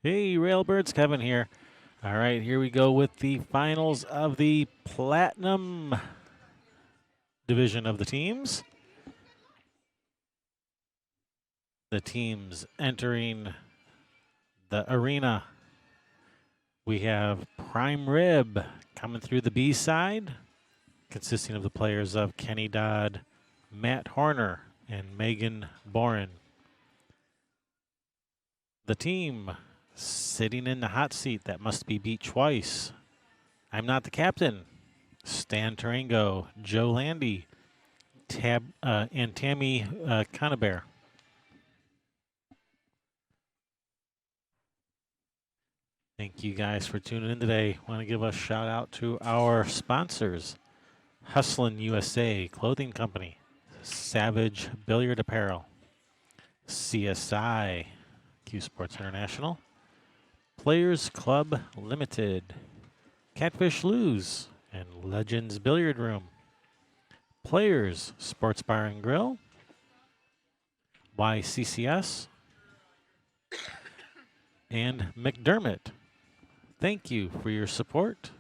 Hey, Railbirds, Kevin here. All right, here we go with the finals of the Platinum division of the teams. The teams entering the arena. We have Prime Rib coming through the B side, consisting of the players of Kenny Dodd, Matt Horner, and Megan Boren. The team sitting in the hot seat that must be beat twice. I'm not the captain. Stan Tarango, Joe Landy, and Tammy Conabear. Thank you guys for tuning in today. Want to give a shout out to our sponsors, Hustlin' USA Clothing Company, Savage Billiard Apparel, CSI, Q Sports International, Players Club Limited, Catfish Lou's, and Legends Billiard Room, Players Sports Bar and Grill, YCCS, and McDermott. Thank you for your support.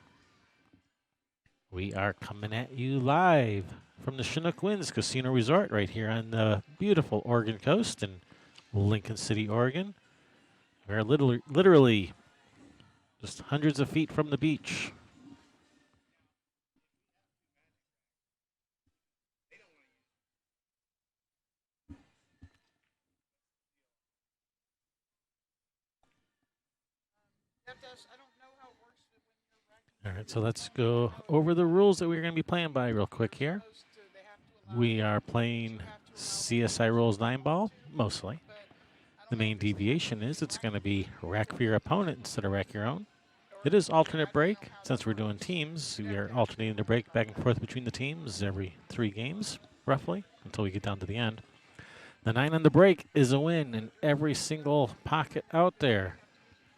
We are coming at you live from the Chinook Winds Casino Resort right here on the beautiful Oregon coast in Lincoln City, Oregon. We're literally just hundreds of feet from the beach. All right, so let's go over the rules that we're going to be playing by real quick here. We are playing CSI Rules 9 ball, mostly. The main deviation is it's going to be rack for your opponent instead of rack your own. It is alternate break. Since we're doing teams, we are alternating the break back and forth between the teams every 3 games, roughly, until we get down to the end. The 9 on the break is a win in every single pocket out there.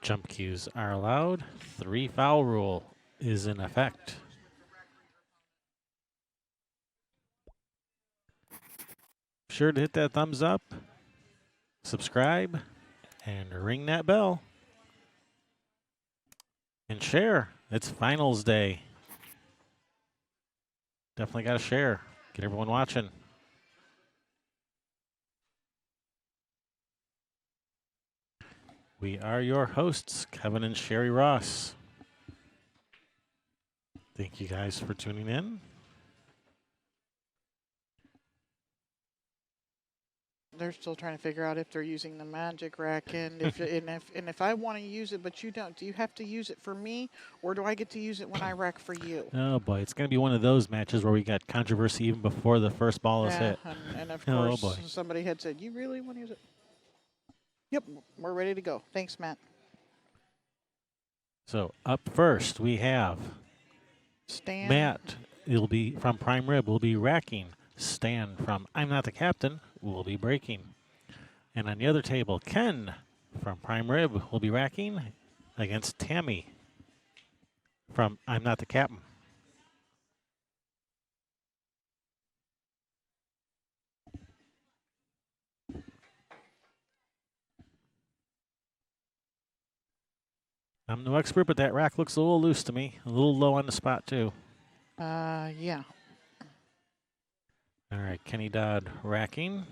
Jump cues are allowed. 3 foul rule is in effect. Sure to hit that thumbs up, subscribe, and ring that bell. And share. It's finals day. Definitely got to share. Get everyone watching. We are your hosts, Kevin and Sherry Ross. Thank you guys for tuning in. They're still trying to figure out if they're using the magic rack and if I want to use it but you don't, do you have to use it for me or do I get to use it when I rack for you? Oh boy, it's going to be one of those matches where we got controversy even before the first ball is hit. And of Oh course, boy. somebody had said, "You really want to use it?" Yep, we're ready to go. Thanks, Matt. So up first we have Stan. Matt. It'll be from Prime Rib. Will be racking. Stan from I'm Not the Captain will be breaking. And on the other table, Ken from Prime Rib will be racking against Tammy from I'm Not the Captain. I'm no expert, but that rack looks a little loose to me. A little low on the spot, too. Yeah. All right, Kenny Dodd racking.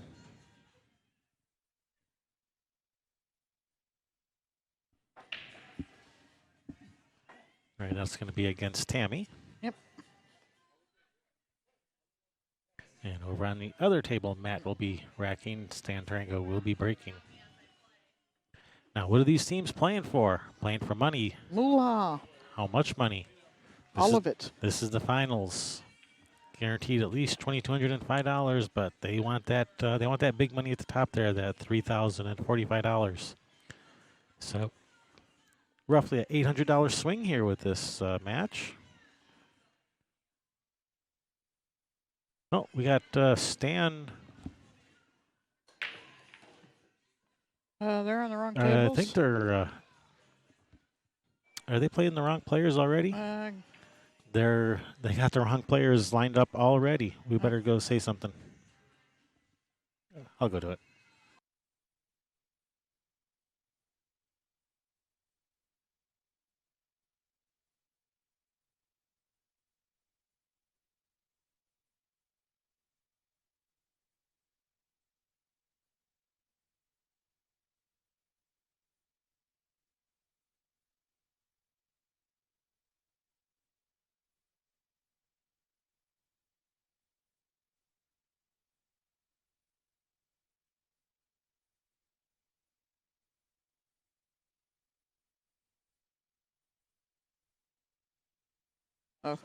All right, that's going to be against Tammy. Yep. And over on the other table, Matt will be racking. Stan Tarango will be breaking. Now, what are these teams playing for? Playing for money. Moolah. How much money? All of it. This is the finals. Guaranteed at least $2,205, but they want that. They want that big money at the top there, that $3,045. So, roughly an $800 swing here with this match. Oh, we got Stan. They're on the wrong tables. I think they're. Are they playing the wrong players already? They got the wrong players lined up already. We better go say something. I'll go to it. Oh.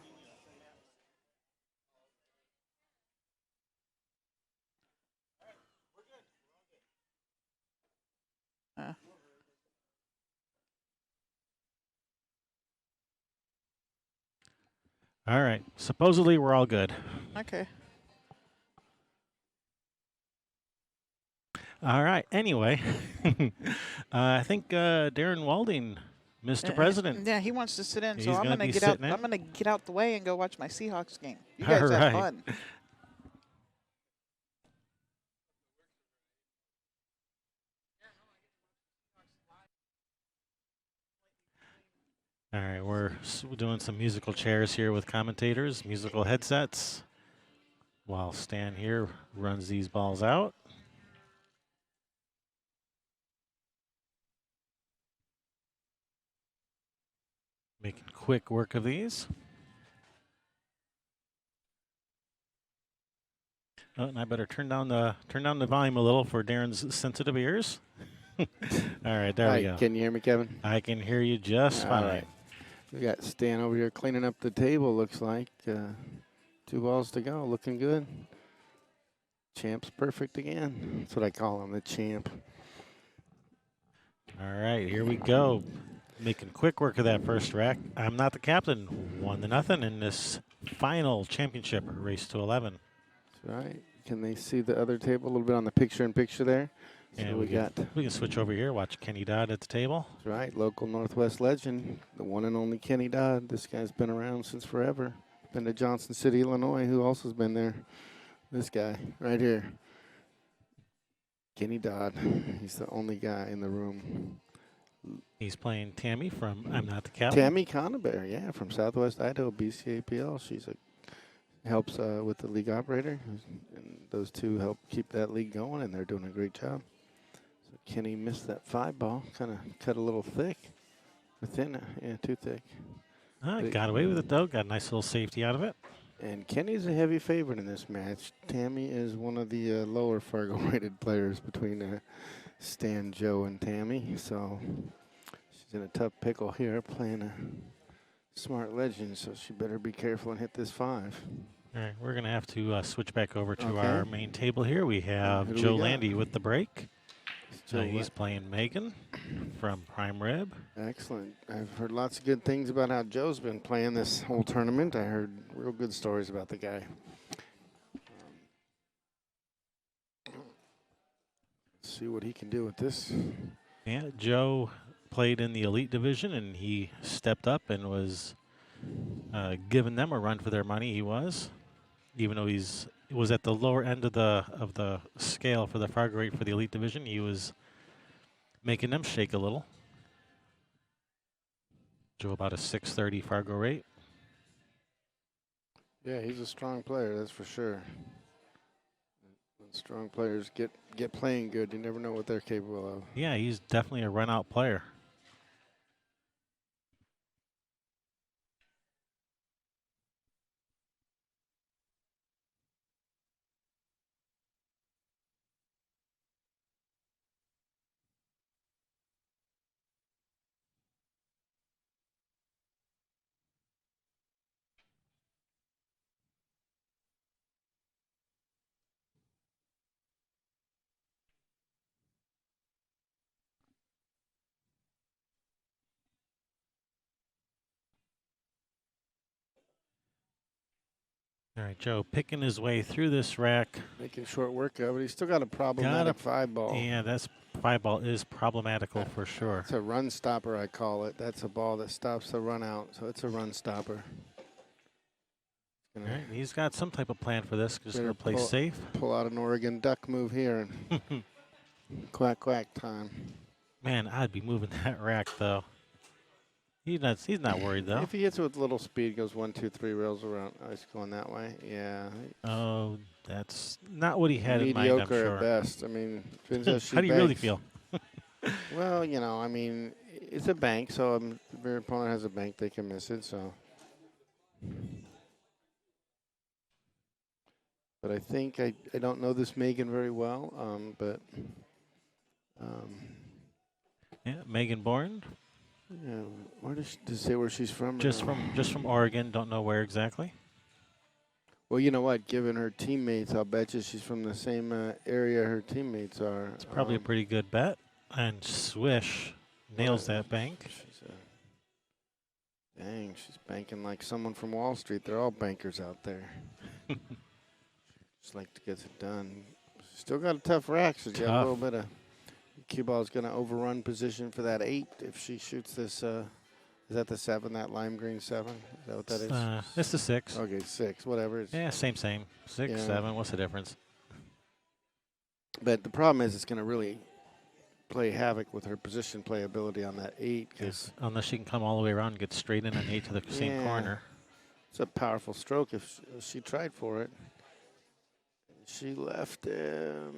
Uh, All right. Supposedly we're all good. okay. All right. Anyway, I think Darren Walding, Mr. President, Yeah, he wants to sit in, so he's I'm going to gonna be get out. sitting in. I'm gonna get out the way and go watch my Seahawks game. You All guys have right. fun. All right. We're doing some musical chairs here with commentators, musical headsets, while Stan here runs these balls out. Making quick work of these. Oh, and I better turn down the volume a little for Darren's sensitive ears. All right, there we go. Can you hear me, Kevin? I can hear you just fine. All right. We got Stan over here cleaning up the table, looks like. 2 balls to go, looking good. Champ's perfect again. That's what I call him, the champ. All right, here we go. Making quick work of that first rack. I'm not the captain. 1-0 in this final championship race to 11. That's right. Can they see the other table a little bit on the picture-in-picture there? So And we got, we can switch over here. Watch Kenny Dodd at the table. that's right, local Northwest legend, the one and only Kenny Dodd. This guy's been around since forever. Been to Johnson City, Illinois. Who else has been there? This guy right here. Kenny Dodd. He's the only guy in the room. He's playing Tammy from I'm Not the Captain. Tammy Conabear, yeah, from Southwest Idaho, BCA PL. She's helps with the league operator, and those two help keep that league going, and they're doing a great job. So Kenny missed that 5 ball, kind of cut a little thick, thin, yeah, too thick. Got away with it though. Got a nice little safety out of it. And Kenny's a heavy favorite in this match. Tammy is one of the lower Fargo-rated players between Stan, Joe, and Tammy. So she's in a tough pickle here, playing a smart legend. So she better be careful and hit this 5. All right, we're going to have to switch back over to Okay. our main table here. We have Who do Joe we got? Landy with the break. Joe He's playing Megan from Prime Rib. Excellent. I've heard lots of good things about how Joe's been playing this whole tournament. I heard real good stories about the guy. Let's see what he can do with this. Yeah, Joe played in the elite division, and he stepped up and was giving them a run for their money. He was, even though he was at the lower end of the scale for the Fargo rate for the elite division. He was making them shake a little. Joe about a 630 Fargo rate. Yeah, he's a strong player, that's for sure. When strong players get playing good, you never know what they're capable of. Yeah, he's definitely a run-out player. All right, Joe picking his way through this rack. Making short work of it. He's still got a problematic 5 ball. Yeah, that's 5 ball is problematical for sure. It's a run stopper, I call it. That's a ball that stops the run out, so it's a run stopper. All right, he's got some type of plan for this. Just going to play pull, safe. Pull out an Oregon Duck move here and quack, quack time. Man, I'd be moving that rack, though. He's not worried, though. If he hits it with little speed, goes 1, 2, 3 rails around. Oh, he's going that way. Yeah. Oh, that's not what he had in mind, I'm Mediocre sure. at best. I mean, depends how she How do you really banks. feel? Well, you know, I mean, it's a bank, so if your opponent has a bank, they can miss it. So, but I think I don't know this Megan very well, but Yeah, Megan Bourne. Yeah. Where does she say where she's from? or Just no? from Oregon. Don't know where exactly. Well, you know what? Given her teammates, I'll bet you she's from the same area her teammates are. It's probably a pretty good bet. And Swish nails that bank. She's dang, she's banking like someone from Wall Street. They're all bankers out there. Just like to get it done. Still got a tough rack. She's got a little bit of. Cue ball's going to overrun position for that 8 if she shoots this. Is that the 7? That lime green 7? Is that what that is? It's the 6. Okay, 6. Whatever. It's, Yeah, same. 6, Yeah. 7. What's the difference? But the problem is, it's going to really play havoc with her position playability on that 8. Because Unless she can come all the way around and get straight in on 8 to the same Yeah. corner. it's a powerful stroke if she tried for it. She left a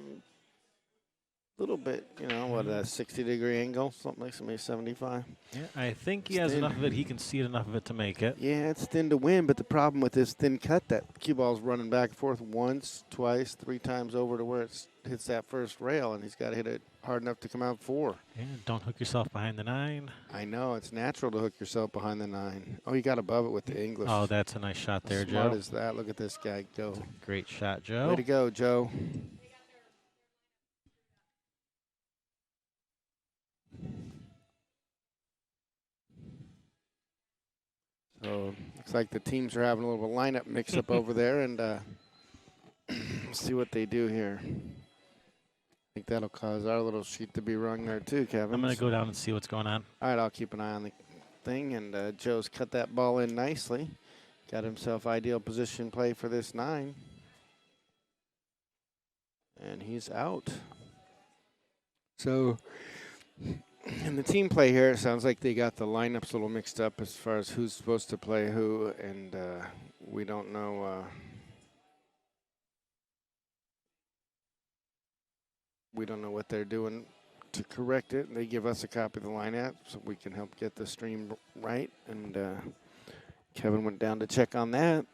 little bit, what, a 60-degree angle, something like maybe 75. Yeah, I think he has Thin. enough of it. He can see enough of it to make it. Yeah, it's thin to win, but the problem with this thin cut, that cue ball's running back and forth once, twice, 3 times over to where it hits that first rail, and he's got to hit it hard enough to come out 4. Yeah, don't hook yourself behind the 9. I know, it's natural to hook yourself behind the 9. Oh, you got above it with the English. Oh, that's a nice shot there, How smart Joe. is that? Look at this guy go. Great shot, Joe. Way to go, Joe. So looks like the teams are having a little lineup mix up over there, and see what they do here. I think that'll cause our little sheet to be rung there too, Kevin. I'm going to go down and see what's going on. All right, I'll keep an eye on the thing, and Joe's cut that ball in nicely. Got himself ideal position play for this 9. And he's out. So in the team play here, it sounds like they got the lineups a little mixed up as far as who's supposed to play who, and we don't know. We don't know what they're doing to correct it. They give us a copy of the lineup so we can help get the stream right. And Kevin went down to check on that.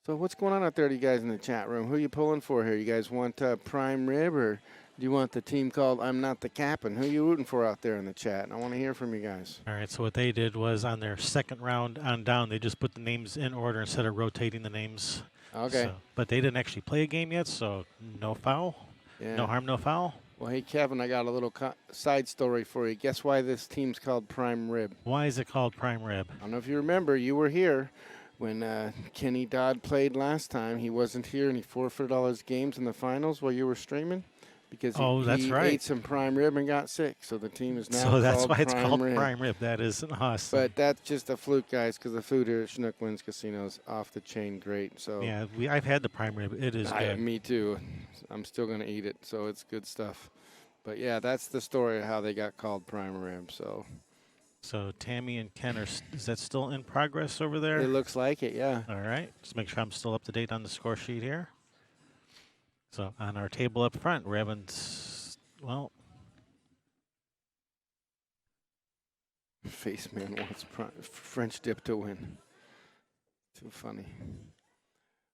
So what's going on out there to you guys in the chat room? Who are you pulling for here? You guys want prime rib, or do you want the team called I'm Not the Captain? Who are you rooting for out there in the chat? And I want to hear from you guys. All right, so what they did was on their second round on down, they just put the names in order instead of rotating the names. Okay. So, but they didn't actually play a game yet, so no foul. Yeah. No harm, no foul. Well, hey, Kevin, I got a little side story for you. Guess why this team's called Prime Rib? Why is it called prime rib? I don't know if you remember. You were here when Kenny Dodd played last time. He wasn't here, and he forfeited all his games in the finals while you were streaming because he ate some prime rib and got sick. So the team is now So that's called why it's called Rib. prime rib. That is awesome. But that's just a fluke, guys, because the food here at Chinook Winds Casino is off the chain great. So yeah, I've had the prime rib. It is good. me too. I'm still going to eat it, so it's good stuff. But, yeah, that's the story of how they got called prime rib. So Tammy and Ken is that still in progress over there? It looks like it, yeah. All right. Just make sure I'm still up to date on the score sheet here. So on our table up front, we're having, well, Face man wants French dip to win. Too funny.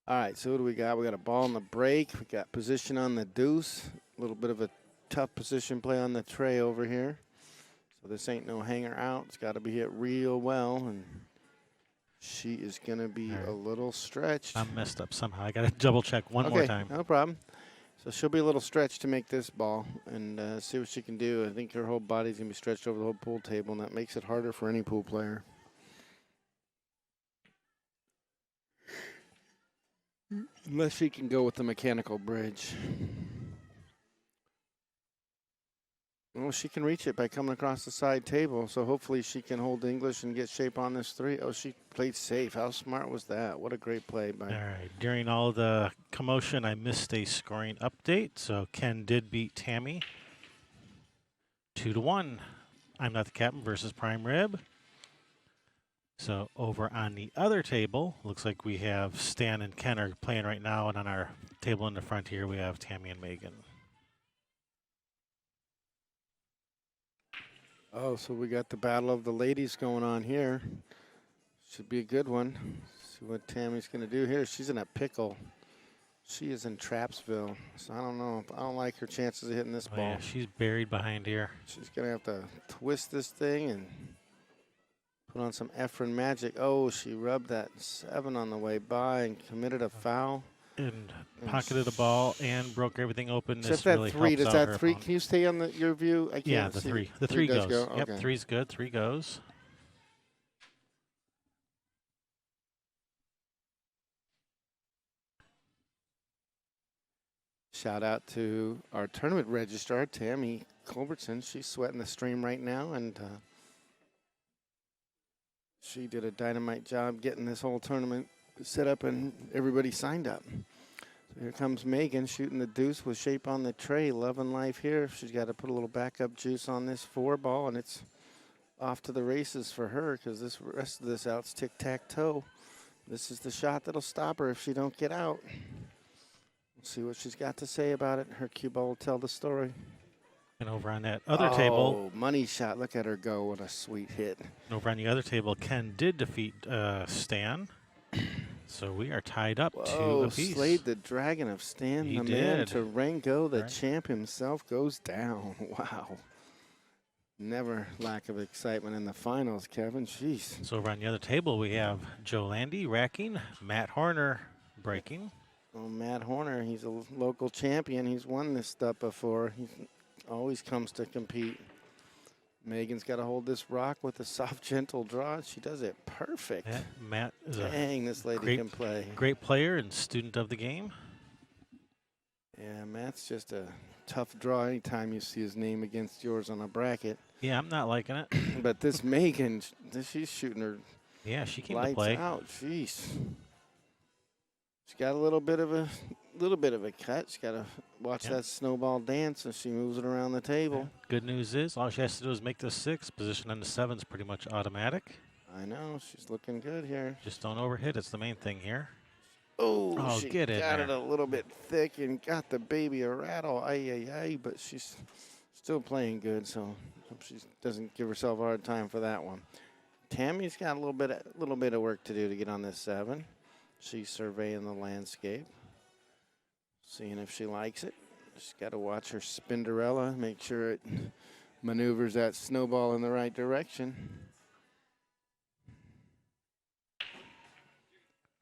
All right, so what do we got? We got a ball on the break. We got position on the deuce. A little bit of a tough position play on the tray over here. So this ain't no hanger out. It's got to be hit real well, and she is going to be a little stretched. I'm messed up somehow. I got to double check one more time. No problem. So she'll be a little stretched to make this ball and see what she can do. I think her whole body's going to be stretched over the whole pool table, and that makes it harder for any pool player. Unless she can go with the mechanical bridge. Well, she can reach it by coming across the side table, so hopefully she can hold English and get shape on this 3. Oh, she played safe. How smart was that? What a great play by. All right. During all the commotion, I missed a scoring update. So Ken did beat Tammy 2-1. I'm Not the Captain versus Prime Rib. So over on the other table, looks like we have Stan and Ken are playing right now, and on our table in the front here, we have Tammy and Megan. Oh, so we got the battle of the ladies going on here. Should be a good one. See what Tammy's going to do here. She's in a pickle. She is in Trapsville, so I don't know. I don't like her chances of hitting this Oh, ball. yeah, she's buried behind here. She's going to have to twist this thing and put on some Efren magic. Oh, she rubbed that 7 on the way by and committed a foul. And pocketed the ball and broke everything open. Except This that really 3. helps Does out that her 3? opponent. Can you stay on your view? I can't Yeah, the see. 3. The 3 does goes. go? Yep, Okay. 3's good. 3 goes. Shout out to our tournament registrar, Tammy Culbertson. She's sweating the stream right now, and she did a dynamite job getting this whole tournament set up and everybody signed up. So here comes Megan shooting the deuce with shape on the tray. Loving life here. She's got to put a little backup juice on this 4 ball, and it's off to the races for her because this rest of this out's tic-tac-toe. This is the shot that'll stop her if she don't get out. We'll see what she's got to say about it. Her cue ball will tell the story. And over on that other table. Oh, money shot. Look at her go. What a sweet hit. Over on the other table, Ken did defeat Stan. So we are tied up 2 apiece. Slayed the dragon of Stan. He the man did. to Rango, the Right. champ himself, goes down. Wow. Never lack of excitement in the finals, Kevin. Jeez. So over on the other table, we have Joe Landy racking, Matt Horner breaking. Well, Matt Horner, he's a local champion. He's won this stuff before. He always comes to compete. Megan's got to hold this rock with a soft, gentle draw. She does it perfect. Yeah, Matt is a Dang, this lady can play. great player and student of the game. Yeah, Matt's just a tough draw anytime you see his name against yours on a bracket. Yeah, I'm not liking it. But this Megan, she's shooting her Yeah, she came to lights play. out. Jeez. She's got a little bit of a cut. She's got to watch that snowball dance as she moves it around the table. Good news is all she has to do is make the 6. Position on the 7's pretty much automatic. I know. She's looking good here. Just don't overhit. It's the main thing here. Oh, she get it got there. it a little bit thick and got the baby a rattle. Ay, but she's still playing good, so hope she doesn't give herself a hard time for that one. Tammy's got a little bit of work to do to get on this 7. She's surveying the landscape, seeing if she likes it. She's got to watch her Spinderella, make sure it maneuvers that snowball in the right direction.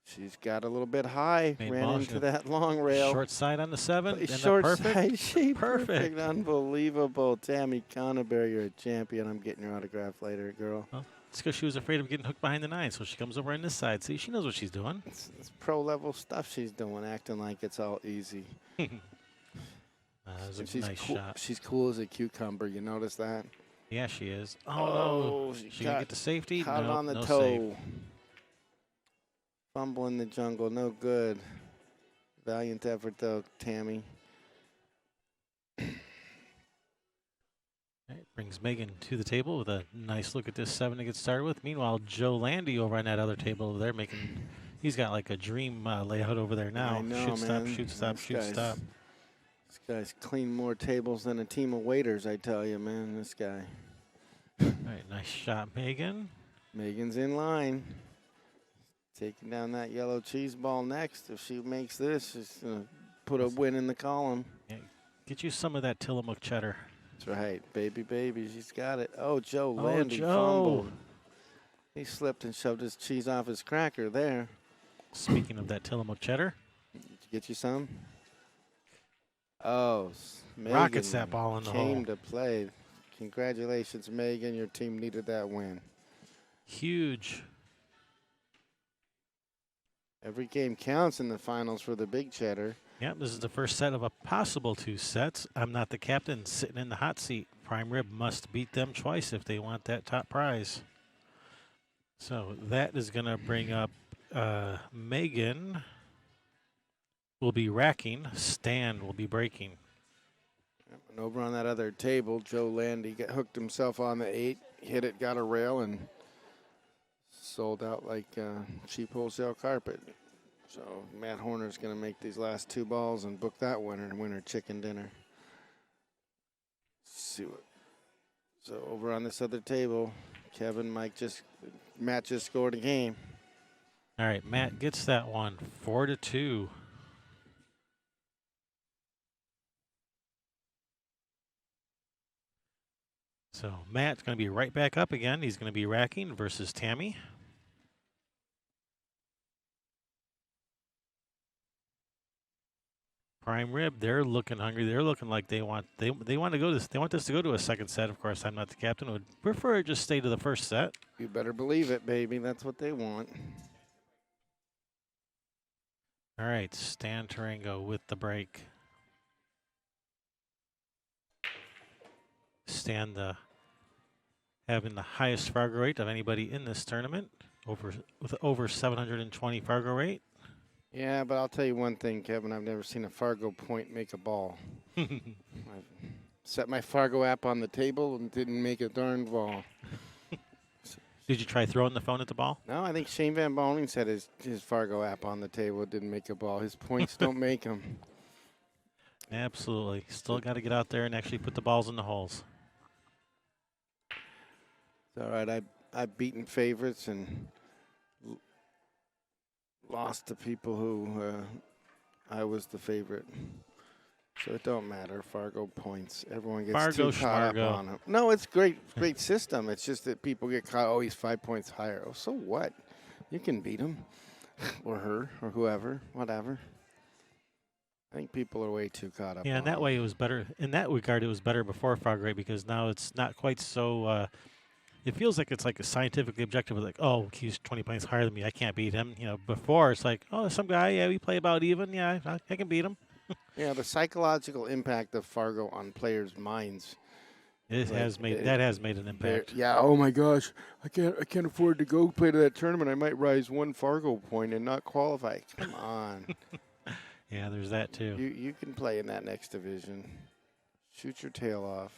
She's got a little bit high, Main ran ball, into she- that long rail. Short side on the 7. And Short perfect. side shape. Perfect. Unbelievable. Tammy Conaberry, you're a champion. I'm getting your autograph later, girl. Well, it's because she was afraid of getting hooked behind the 9, so she comes over on this side. See, she knows what she's doing. It's pro-level stuff she's doing, acting like it's all easy. That was a She's nice cool. shot. She's cool as a cucumber. You notice that? Yeah, she is. Oh, Oh, no. she She gonna got get the safety? Caught it Nope, on the no toe. save. Fumble in the jungle. No good. Valiant effort, though, Tammy. All right, brings Megan to the table with a nice look at this 7 to get started with. Meanwhile, Joe Landy over on that other table over there he's got like a dream layout over there now. I know, shoot, stop, man. shoot, stop, This shoot, guy's- stop. This guy's cleaned more tables than a team of waiters, I tell you, man. This guy. All right, nice shot, Megan. Megan's in line. Taking down that yellow cheese ball next. If she makes this, she's going to put a win in the column. Yeah, get you some of that Tillamook cheddar. That's right. Baby. She's got it. Oh, Joe Oh, Landy Joe. fumbled. He slipped and shoved his cheese off his cracker there. Speaking of that Tillamook cheddar, Did you get you some? Oh, Megan rockets that ball in the came hole. to play. Congratulations, Megan. Your team needed that win. Huge. Every game counts in the finals for the big cheddar. Yep, this is the first set of a possible 2 sets. I'm not the captain sitting in the hot seat. Prime Rib must beat them twice if they want that top prize. So that is going to bring up Megan will be racking. Stan will be breaking. And over on that other table, Joe Landy hooked himself on the 8, hit it, got a rail, and sold out like cheap wholesale carpet. So Matt Horner's going to make these last 2 balls and book that winner and win her chicken dinner. See what. So over on this other table, Matt just scored a game. All right, Matt gets that one, 4-2. So Matt's going to be right back up again. He's going to be racking versus Tammy. Prime Rib, they're looking hungry. They're looking like they want to go this. They want this to go to a second set. Of course, I'm not the captain. Would prefer to just stay to the first set. You better believe it, baby. That's what they want. All right, Stan Tarango with the break. Stan having the highest Fargo rate of anybody in this tournament, with over 720 Fargo rate. Yeah, but I'll tell you one thing, Kevin. I've never seen a Fargo point make a ball. I've set my Fargo app on the table and didn't make a darn ball. Did you try throwing the phone at the ball? No, I think Shane Van Boning said his Fargo app on the table didn't make a ball. His points don't make them. Absolutely. Still got to get out there and actually put the balls in the holes. It's all right. I've beaten favorites and lost to people who I was the favorite. So it don't matter. Fargo points. Everyone gets too caught up on them. No, it's great system. It's just that people get caught. Oh, he's 5 points higher. Oh, so what? You can beat him, or her, or whoever, whatever. I think people are way too caught up. Yeah, in that way it was better. In that regard, it was better before Fargo rate because now it's not quite so. It feels like it's like a scientifically objective. Like, oh, he's 20 points higher than me. I can't beat him. You know, before it's like, oh, some guy. Yeah, we play about even. Yeah, I can beat him. Yeah, the psychological impact of Fargo on players' minds. It has made an impact. Yeah. Oh my gosh, I can't afford to go play to that tournament. I might rise one Fargo point and not qualify. Come on. Yeah, there's that too. You can play in that next division. Shoot your tail off.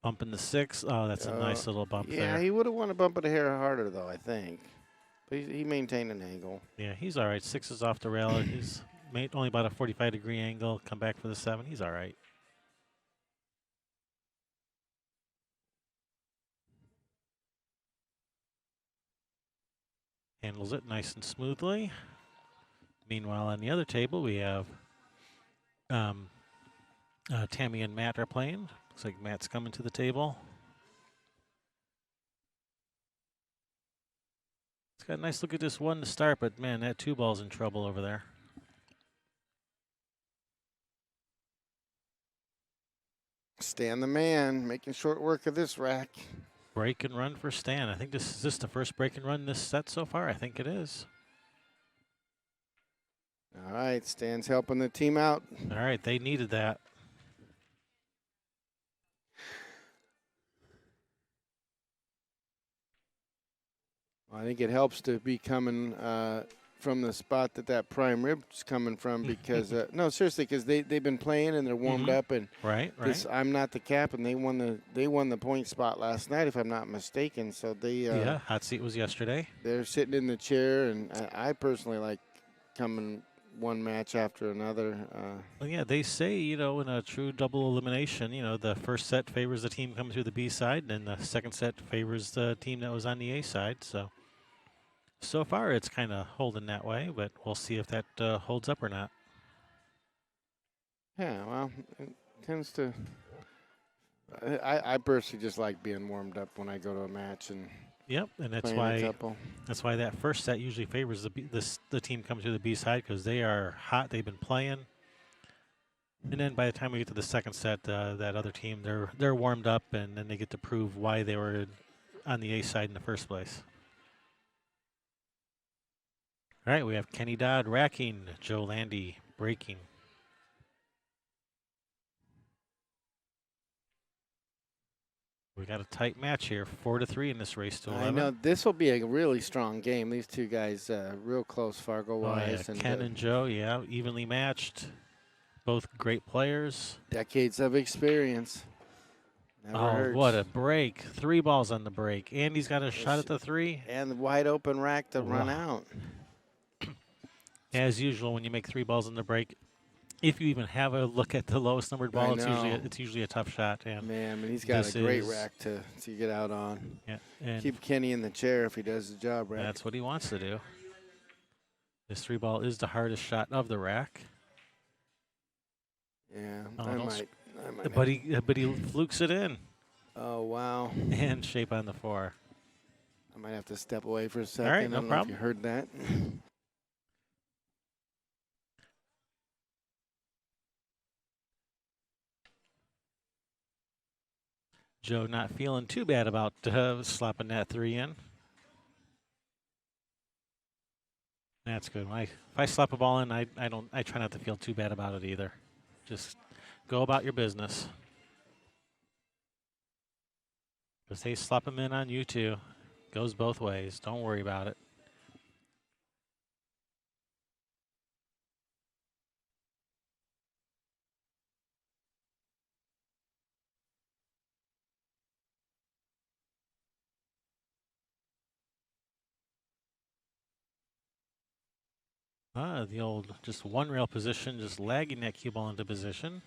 Bumping the 6. Oh, that's a nice little bump there. Yeah, he would have won a bump it a hair harder though, I think. But he maintained an angle. Yeah, he's all right. 6 is off the rail. He's made only about a 45-degree angle. Come back for the 7. He's all right. Handles it nice and smoothly. Meanwhile, on the other table, we have Tammy and Matt are playing. Looks like Matt's coming to the table. It's got a nice look at this 1 to start, but man, that 2 ball's in trouble over there. Stan the man, making short work of this rack. Break and run for Stan. I think is this the first break and run this set so far? I think it is. All right, Stan's helping the team out. All right, they needed that. I think it helps to be coming from the spot that prime rib's coming from because no, seriously, because they've been playing and they're warmed up and right. I'm not the captain. They won the point spot last night if I'm not mistaken. So they hot seat was yesterday. They're sitting in the chair and I personally like coming one match after another. Well, yeah, they say, in a true double elimination, the first set favors the team coming through the B side, and the second set favors the team that was on the A side. So far, it's kind of holding that way, but we'll see if that holds up or not. Yeah, well, it tends to. I personally just like being warmed up when I go to a match and. Yep, and that's why that first set usually favors the team coming to the B side because they are hot. They've been playing, and then by the time we get to the second set, that other team they're warmed up, and then they get to prove why they were on the A side in the first place. All right, we have Kenny Dodd racking, Joe Landy breaking. We got a tight match here, 4-3 in this race to 11. I know this will be a really strong game. These two guys, real close Fargo-wise. Oh, yeah. Ken and Joe, yeah, evenly matched. Both great players. Decades of experience. Never hurts. What a break. 3 balls on the break. Andy's got a shot at the 3. And the wide open rack to run out. As usual, when you make 3 balls on the break, if you even have a look at the lowest numbered ball, it's usually a tough shot. And man, he's got a great rack to get out on. Yeah, and keep Kenny in the chair if he does the job right. That's what he wants to do. This 3 ball is the hardest shot of the rack. Yeah, I might. But he flukes it in. Oh, wow. and shape on the 4. I might have to step away for a second. right, no I don't know if you problem. heard that. Joe not feeling too bad about slapping that 3 in. That's good. If I slap a ball in, I try not to feel too bad about it either. Just go about your business. Because they slap them in on you too. Goes both ways. Don't worry about it. The old just one rail position, just lagging that cue ball into position.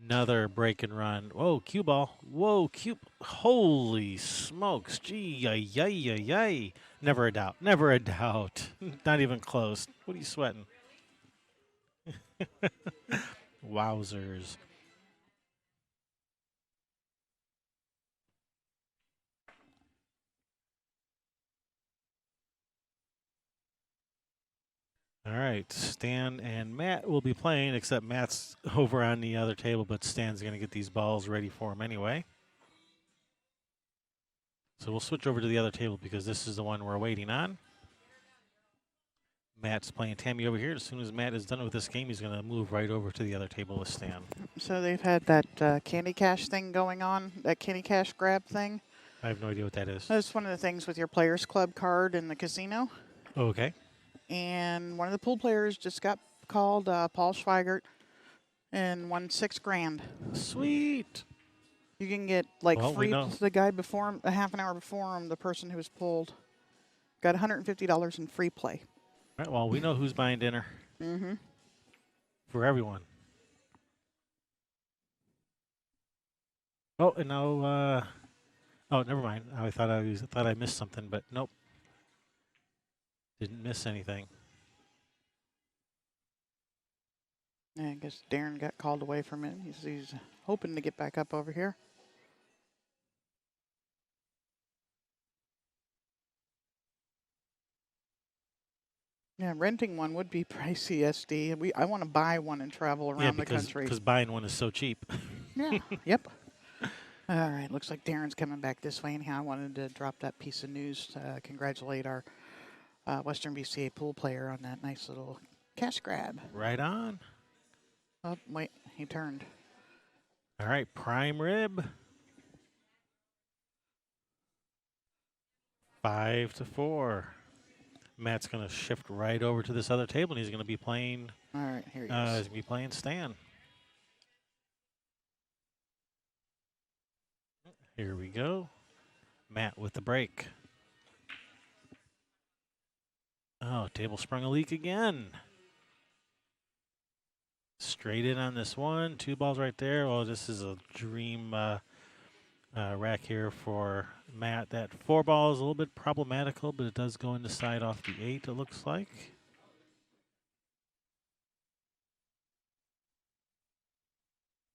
Another break and run. Whoa, cue ball. Whoa, cue. Holy smokes. Gee, yay, yay, yay, yay. Never a doubt. Never a doubt. Not even close. What are you sweating? Wowzers. All right, Stan and Matt will be playing, except Matt's over on the other table, but Stan's going to get these balls ready for him anyway. So we'll switch over to the other table because this is the one we're waiting on. Matt's playing Tammy over here. As soon as Matt is done with this game, he's going to move right over to the other table with Stan. So they've had that candy cash thing going on, that candy cash grab thing. I have no idea what that is. That's one of the things with your Players Club card in the casino. Okay. And one of the pool players just got called, Paul Schweigert, and won $6 grand. Sweet. You can get like Well, free. The guy before him, a half an hour before him, the person who was pulled, got $150 in free play. All right, well, we know who's buying dinner. Mm-hmm. For everyone. Oh, and now, oh, never mind. I thought I missed something, but nope. Didn't miss anything. Yeah, I guess Darren got called away from it. He's hoping to get back up over here. Yeah, renting one would be pricey, SD. I want to buy one and travel around the country. Because buying one is so cheap. Yeah, yep. All right, looks like Darren's coming back this way. Anyhow, I wanted to drop that piece of news to congratulate our Western BCA pool player on that nice little cash grab. Right on. Oh, wait, he turned. All right, prime rib. 5-4. Matt's going to shift right over to this other table, and he's going to be playing. All right, here he He's is. going to be playing Stan. Here we go. Matt with the break. Oh, table sprung a leak again. Straight in on this one. 2 balls right there. Oh, this is a dream rack here for Matt. That 4 ball is a little bit problematical, but it does go in the side off the 8, it looks like.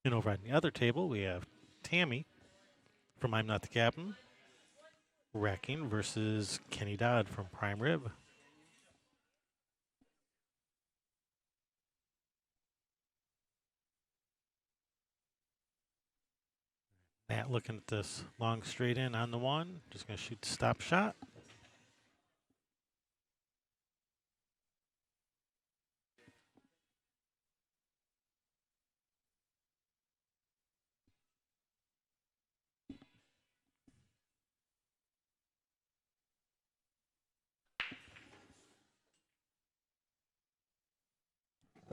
And over on the other table, we have Tammy from I'm Not the Captain racking versus Kenny Dodd from Prime Rib. Matt looking at this long straight in on the 1. Just going to shoot the stop shot.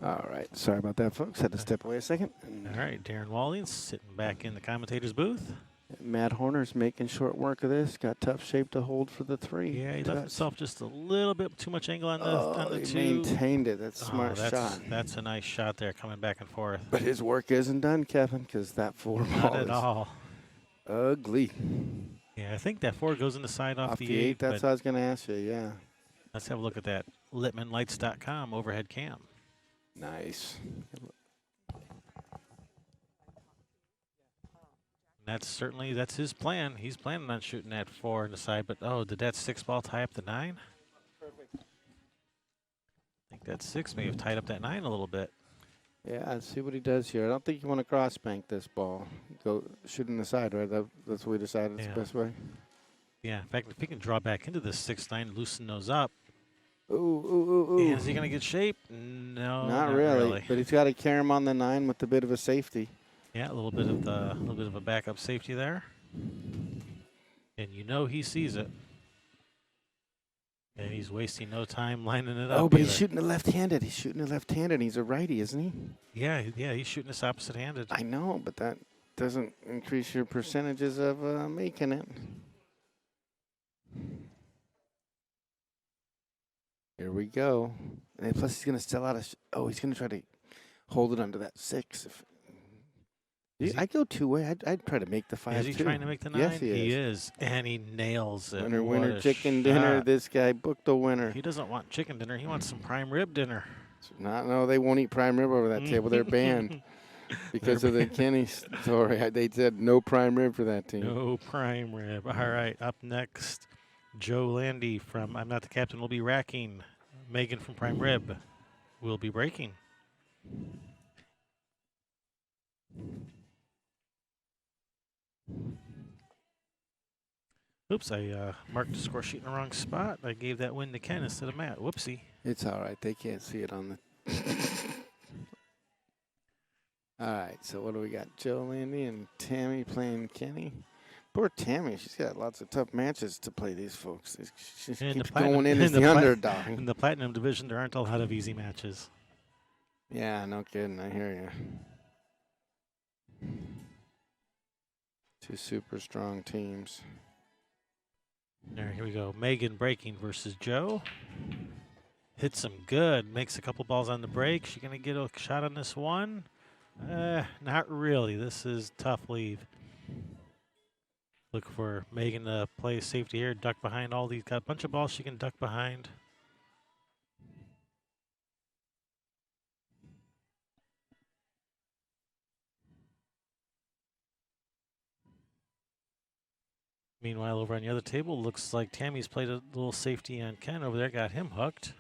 All right. Sorry about that, folks. Had to step away a second. All right, Darren Walling sitting back in the commentator's booth. Matt Horner's making short work of this. Got tough shape to hold for the 3. Yeah, he left himself just a little bit too much angle on the he 2. maintained it. That's a smart shot. That's a nice shot there, coming back and forth. But his work isn't done, Kevin, because that 4 ball Not at is all. ugly. Yeah, I think that 4 goes in the side off Off the the 8, that's but what I was going to ask you, yeah. Let's have a look at that LittmanLights.com overhead cam. Nice. That's his plan. He's planning on shooting that 4 in the side, but oh, did that 6 ball tie up the 9? Perfect. I think that 6 may have tied up that 9 a little bit. Yeah, let's see what he does here. I don't think you want to cross bank this ball. Go shooting the side, right? That's what we decided is Yeah. the best way. Yeah, in fact, if he can draw back into this 6-9, loosen those up. Ooh, ooh, ooh, ooh. And is he going to get shape? No, Not really. But he's got to carry him on the 9 with a bit of a safety. Yeah, a little bit of a backup safety there. And you know he sees it. And he's wasting no time lining it up. Oh, but either. he's shooting the left-handed. He's shooting the left-handed. He's a righty, isn't he? Yeah, he's shooting this opposite-handed. I know, but that doesn't increase your percentages of making it. Here we go. And plus, he's going to sell out of. He's going to try to hold it under that 6. I'd go 2-way. I'd try to make the 5 Is he too. trying to make the 9? Yes, he is. He is, and he nails it. Winner, What winner, a chicken dinner. shot. This guy booked a winner. He doesn't want chicken dinner. He wants some prime rib dinner. No, they won't eat prime rib over that table. They're banned because of the Kenny story. They said no prime rib for that team. No prime rib. All right, up next, Joe Landy from I'm Not the Captain will be racking. Megan from Prime Rib will be breaking. Oops, I marked the score sheet in the wrong spot. I gave that win to Ken instead of Matt. Whoopsie. It's all right. They can't see it on the. All right. So what do we got? Joe Landy and Tammy playing Kenny. Poor Tammy. She's got lots of tough matches to play these folks. She In the keeps platinum- going in as in the the plat- underdog. In the Platinum Division, there aren't a lot of easy matches. Yeah, no kidding. I hear you. Two super strong teams. All right, here we go. Megan breaking versus Joe. Hits him good. Makes a couple balls on the break. She going to get a shot on this one? Not really. This is tough leave. Look for Megan to play safety here. Duck behind all these. Got a bunch of balls she can duck behind. Meanwhile, over on the other table, looks like Tammy's played a little safety on Ken over there. Got him hooked.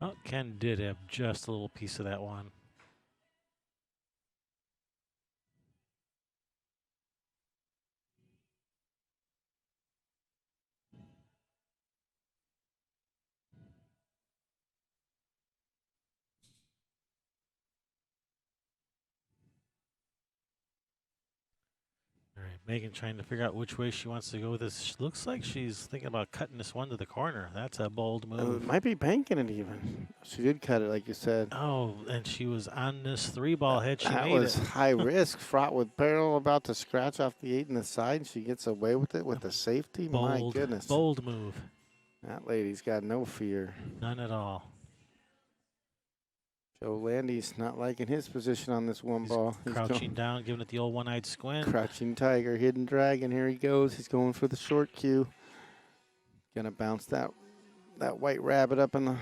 Oh, Ken did have just a little piece of that one. All right, Megan trying to figure out which way she wants to go with this. Looks like she's thinking about cutting this one to the corner. That's a bold move. Might be banking it even. She did cut it, like you said. Oh, and she was on this 3-ball head. She That made was it. high risk, fraught with peril, about to scratch off the 8 in the side. And she gets away with it with the safety. My Bold, goodness. bold move. That lady's got no fear. None at all. Joe Landy's not liking his position on this one ball. He's Crouching down, giving it the old one-eyed squint. Crouching tiger, hidden dragon. Here he goes. He's going for the short cue. Gonna bounce that white rabbit up in the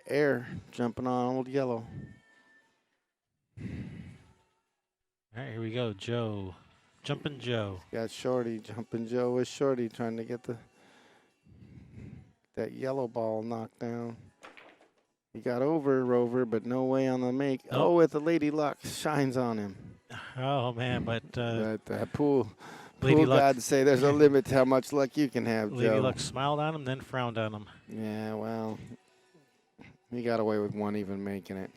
air, jumping on old yellow. All right, here we go. Joe. Jumping Joe. Got Shorty, jumping Joe with Shorty, trying to get that yellow ball knocked down. He got over Rover, but no way on the make. Nope. Oh, with the Lady Luck shines on him. Oh, man, but That pool Lady Luck, gods say there's a limit to how much luck you can have, Lady Joe. Luck smiled on him, then frowned on him. Yeah, well, he got away with one even making it.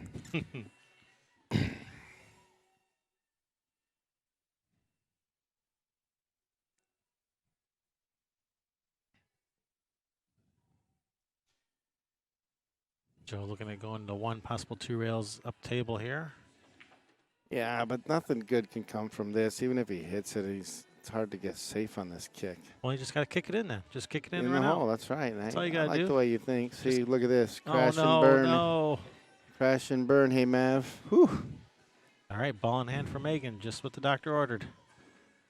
Joe looking at going to 1, possible 2 rails up table here. Yeah, but nothing good can come from this. Even if he hits it, it's hard to get safe on this kick. Well, you just got to kick it in then. Just kick it in In and the run hole, out. that's right. That's all you I gotta like do. the way you think. See, Just- look at this. Oh, Crash no, and burn. no. Crash and burn, hey Mav. Whew. All right, ball in hand for Megan, just what the doctor ordered.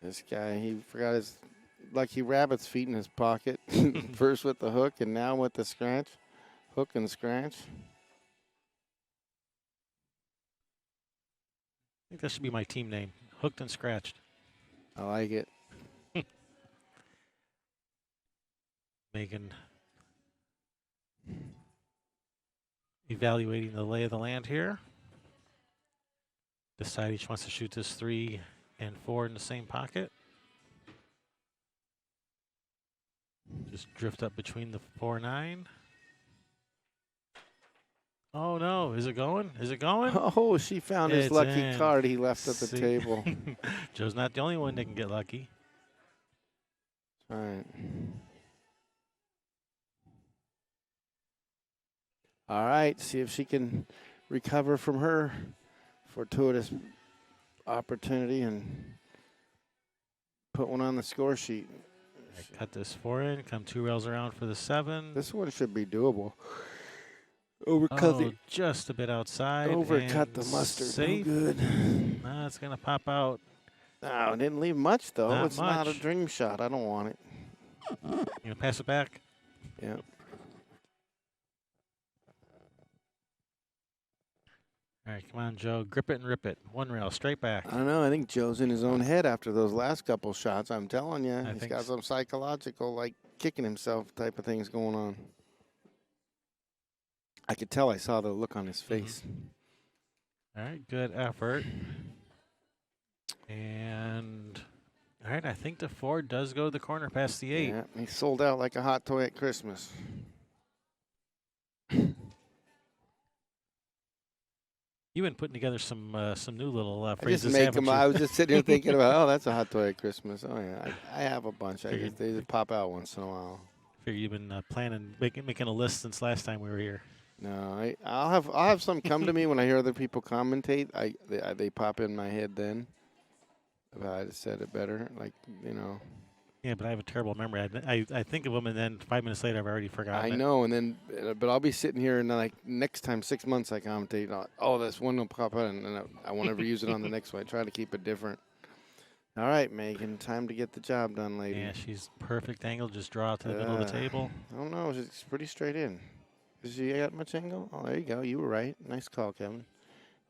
This guy, he forgot his lucky rabbit's feet in his pocket. First with the hook and now with the scratch. Hook and scratch. I think that should be my team name, Hooked and Scratched. I like it. Megan evaluating the lay of the land here. Deciding she wants to shoot this 3 and 4 in the same pocket. Just drift up between the 4-9. Oh no, is it going? Is it going? Oh, she found his It's lucky in. card he left at the See? table. Joe's not the only one that can get lucky. All right. All right, see if she can recover from her fortuitous opportunity and put one on the score sheet. I cut this 4 in, come 2 rails around for the 7. This one should be doable. Overcut Just a bit outside. overcut and the mustard. Safe. No good. No, it's going to pop out. No, it didn't leave much though. Not It's not a much. dream shot. I don't want it. You going to pass it back? Yeah. All right, come on, Joe. Grip it and rip it. 1 rail, straight back. I don't know. I think Joe's in his own head after those last couple shots. I'm telling you, he's think got so. some psychological, like kicking himself type of things going on. I could tell. I saw the look on his face. All right, good effort. And, all right, I think the 4 does go to the corner past the 8. Yeah, he sold out like a hot toy at Christmas. You've been putting together some new little I just phrases, make haven't them. you? I was just sitting here thinking about, oh, that's a hot toy at Christmas. Oh yeah, I have a bunch. Figured. They just pop out once in a while. Figure you've been planning, making a list since last time we were here. No, I'll have some come to me when I hear other people commentate. They pop in my head then. If I just said it better, like Yeah, but I have a terrible memory. I think of them, and then 5 minutes later, I've already forgotten. I know, and then but I'll be sitting here and then, like next time 6 months I commentate. Oh, this one will pop out, and then I won't ever use it on the next one. I try to keep it different. All right, Megan, time to get the job done, lady. Yeah, she's perfect angle. Just draw out to the middle of the table. I don't know. It's pretty straight in. Does she got much angle? Oh, there you go. You were right. Nice call, Kevin.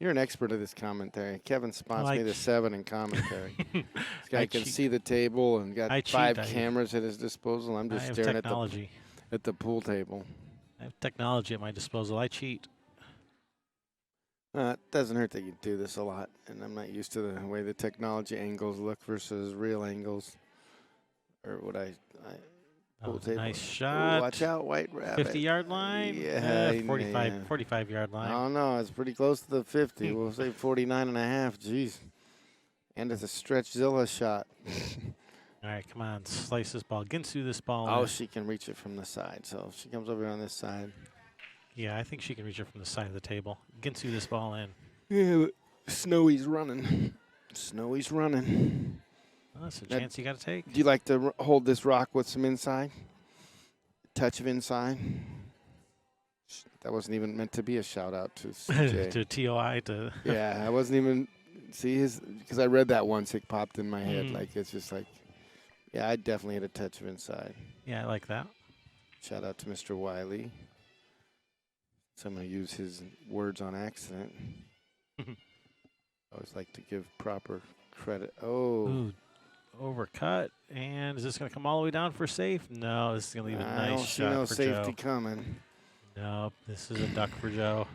You're an expert at this commentary. Kevin spots me the 7 in commentary. This guy can see the table and got 5 cameras at his disposal. I'm just staring at the pool table. I have technology at my disposal. I cheat. It doesn't hurt that you do this a lot, and I'm not used to the way the technology angles look versus real angles. Or what pool table. Nice shot. Ooh, watch out, White Rabbit. 50-yard line? Yeah. 45-yard line. Oh, no, it's pretty close to the 50. We'll say 49 and a half. Jeez. And it's a Stretchzilla shot. All right, come on. Slice this ball. Ginsu this ball. Oh, she can reach it from the side. So if she comes over on this side. Yeah, I think she can reach it from the side of the table. Ginsu this ball in. Yeah, but Snowy's running. Snowy's running. Well, that's a chance you got to take. Do you like to hold this rock with some inside? Touch of inside? That wasn't even meant to be a shout out to CJ. To TOI. Yeah, I wasn't even. See his, because I read that once, it popped in my head. Like, it's just like, yeah, I definitely had a touch of inside. Yeah, I like that. Shout out to Mr. Wiley. So I'm going to use his words on accident. I always like to give proper credit. Oh. Ooh, overcut. And is this going to come all the way down for safe? No, this is going to leave a nice shot I don't for see no Joe. safety coming. Nope, this is a duck for Joe.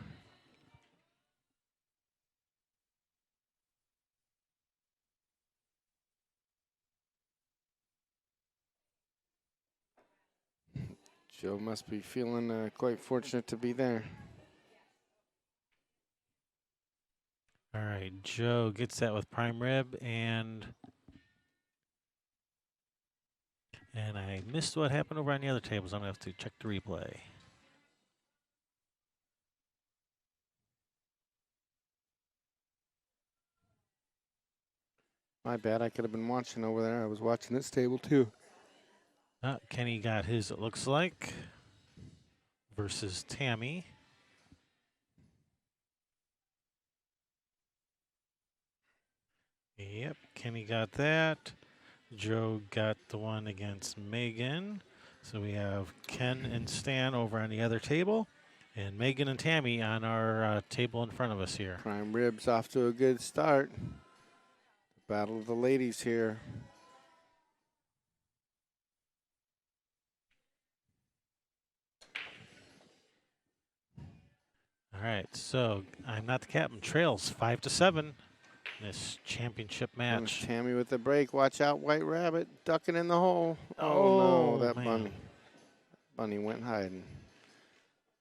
Joe must be feeling quite fortunate to be there. All right, Joe gets that with prime rib, and I missed what happened over on the other tables. I'm going to have to check the replay. My bad. I could have been watching over there. I was watching this table too. Kenny got his, it looks like, versus Tammy. Yep, Kenny got that. Joe got the one against Megan. So we have Ken and Stan over on the other table, and Megan and Tammy on our table in front of us here. Prime Ribs off to a good start. Battle of the ladies here. All right, so I'm not the captain. Trails 5-7 in this championship Comes match. Tammy with the break. Watch out, White Rabbit ducking in the hole. Oh, no, that man. bunny went hiding.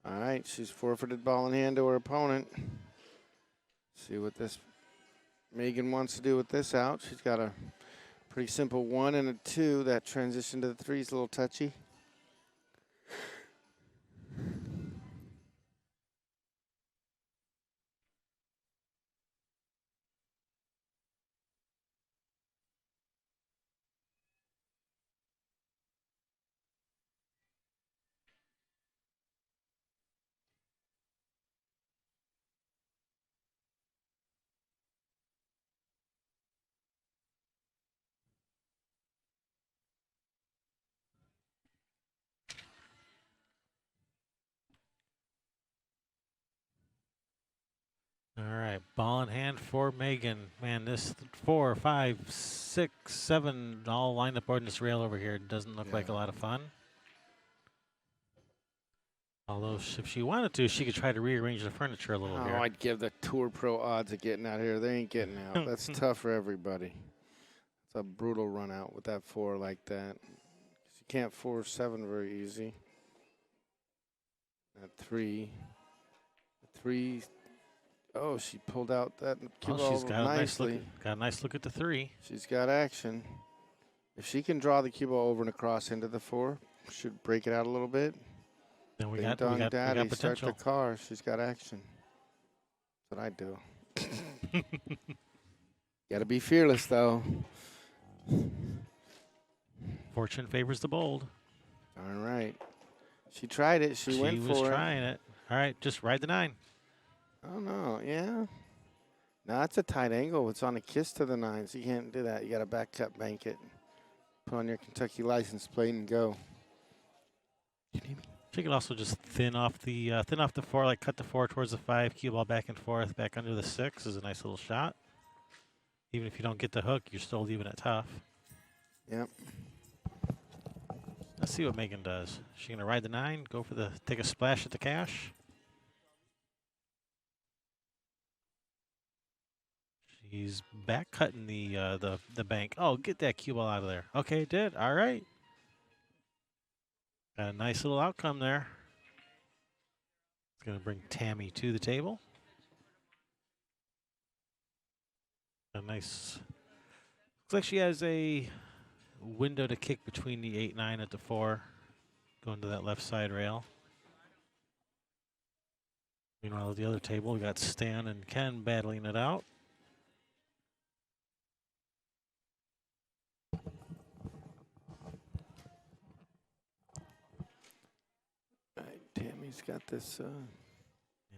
All right, she's forfeited ball in hand to her opponent. See what this Megan wants to do with this out. She's got a pretty simple 1 and a 2. That transition to the 3 is a little touchy. All right, ball in hand for Megan. Man, this 4, 5, 6, 7 all lined up on this rail over here doesn't look like a lot of fun. Although if she wanted to, she could try to rearrange the furniture a little Oh, here. I'd give the Tour Pro odds of getting out here. They ain't getting out. That's tough for everybody. It's a brutal run out with that 4 like that. You can't 4-7 very easy. That 3. 3. Oh, she pulled out that cue ball She's got nicely. got a nice look at the 3. She's got action. If she can draw the cue ball over and across into the 4, should break it out a little bit. Then we Ding got dong daddy, start potential. the car. She's got action. That's what I do. Got to be fearless, though. Fortune favors the bold. All right. She tried it. She went for it. She was trying it. All right, just ride the 9. Oh, no. Yeah. No, it's a tight angle. It's on a kiss to the 9, so you can't do that. You got to back cut bank it. Put on your Kentucky license plate and go. She could also just thin off the 4, like cut the 4 towards the 5, cue ball back and forth, back under the 6 is a nice little shot. Even if you don't get the hook, you're still leaving it tough. Yep. Let's see what Megan does. She gonna ride the 9, go for the take a splash at the cash. She's back cutting the bank. Oh, get that cue ball out of there. Okay, it did. All right. Got a nice little outcome there. It's gonna bring Tammy to the table. A nice. Looks like she has a window to kick between the 8-9 at the 4, going to that left side rail. Meanwhile, at the other table, we got Stan and Ken battling it out. All right, Tammy's got this. Yeah,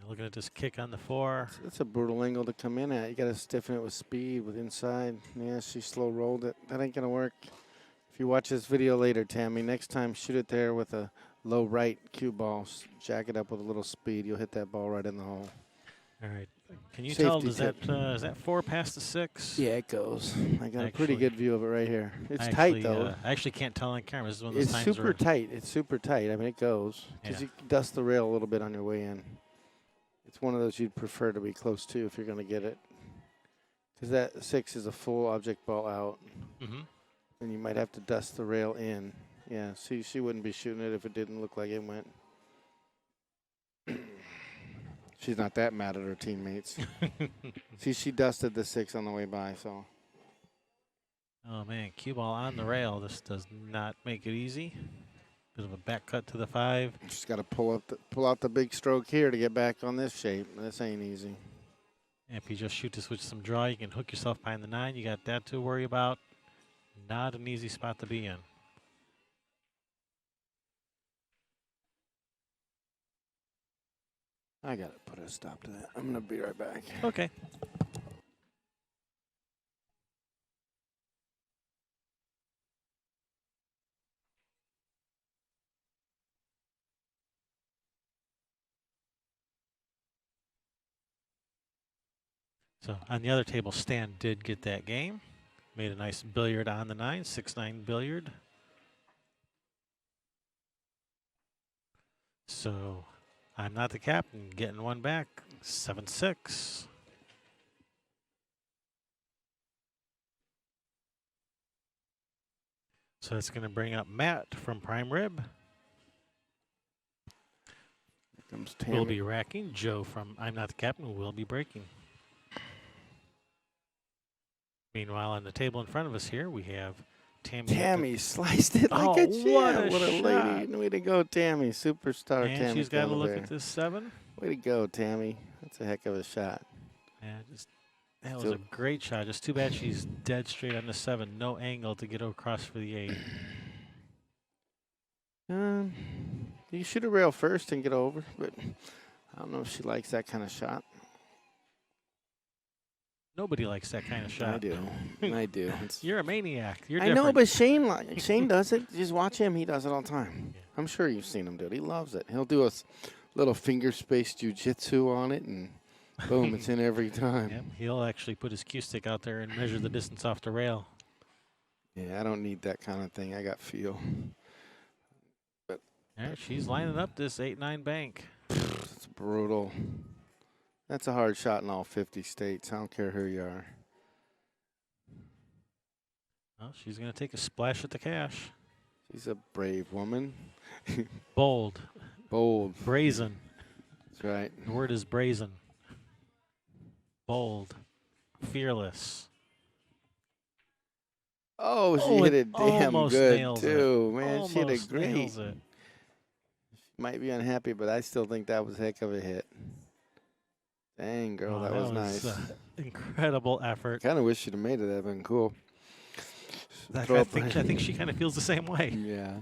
looking at this kick on the 4. That's a brutal angle to come in at. You got to stiffen it with speed, with inside. Yeah, she slow rolled it. That ain't going to work. If you watch this video later, Tammy, next time shoot it there with a low right cue ball. Jack it up with a little speed. You'll hit that ball right in the hole. All right. Can you Safety tell, does tip. is that 4 past the 6? Yeah, it goes. I got a pretty Actually- good view of it right here. It's I tight, actually, though. I actually can't tell on camera. This is one of those It's times super where tight. It's super tight. I mean, it goes. Because Yeah. you can dust the rail a little bit on your way in. It's one of those you'd prefer to be close to if you're going to get it. Because that 6 is a full object ball out. Mhm. And you might have to dust the rail in. Yeah, see, she wouldn't be shooting it if it didn't look like it went. She's not that mad at her teammates. See, she dusted the 6 on the way by, so. Oh man, cue ball on the rail. This does not make it easy. Bit of a back cut to the 5. Just got to pull out the big stroke here to get back on this shape. This ain't easy. And if you just shoot this with some draw, you can hook yourself behind the 9. You got that to worry about. Not an easy spot to be in. I got to put a stop to that. I'm going to be right back. Okay. So on the other table, Stan did get that game. Made a nice billiard on the 9, 6-9 billiard. So I'm not the captain, getting one back, 7-6. So that's going to bring up Matt from Prime Rib. Here comes We'll Tammy. be racking. Joe from I'm Not the Captain will be breaking. Meanwhile, on the table in front of us here, we have Tammy. Tammy sliced it like Oh, a what champ. a What a lady. shot. Way to go, Tammy. Superstar And Tammy. she's got to look there. at this 7. Way to go, Tammy. That's a heck of a shot. Yeah, that was a great shot. Just too bad she's dead straight on the 7. No angle to get across for the 8. You shoot a rail first and get over, but I don't know if she likes that kind of shot. Nobody likes that kind of shot. I do. I do. You're a maniac. You're I different. know, but Shane does it. Just watch him. He does it all the time. Yeah. I'm sure you've seen him do it. He loves it. He'll do a little finger space jujitsu on it, and boom, it's in every time. Yep, he'll actually put his cue stick out there and measure the distance off the rail. Yeah, I don't need that kind of thing. I got feel. All right, she's lining up this 8-9 bank. It's brutal. That's a hard shot in all 50 states. I don't care who you are. Well, she's going to take a splash at the cash. She's a brave woman. Bold, Bold. brazen. That's right. The word is brazen. Bold, fearless. Oh, she Oh, hit it it damn almost good, nails too. Man, she hit Almost it great. nails it. Might be unhappy, but I still think that was a heck of a hit. Dang, girl, Oh, that was nice. Incredible effort. Kind of wish she'd have made it. That'd been cool. I Throw up think she kind of feels the same way. Yeah.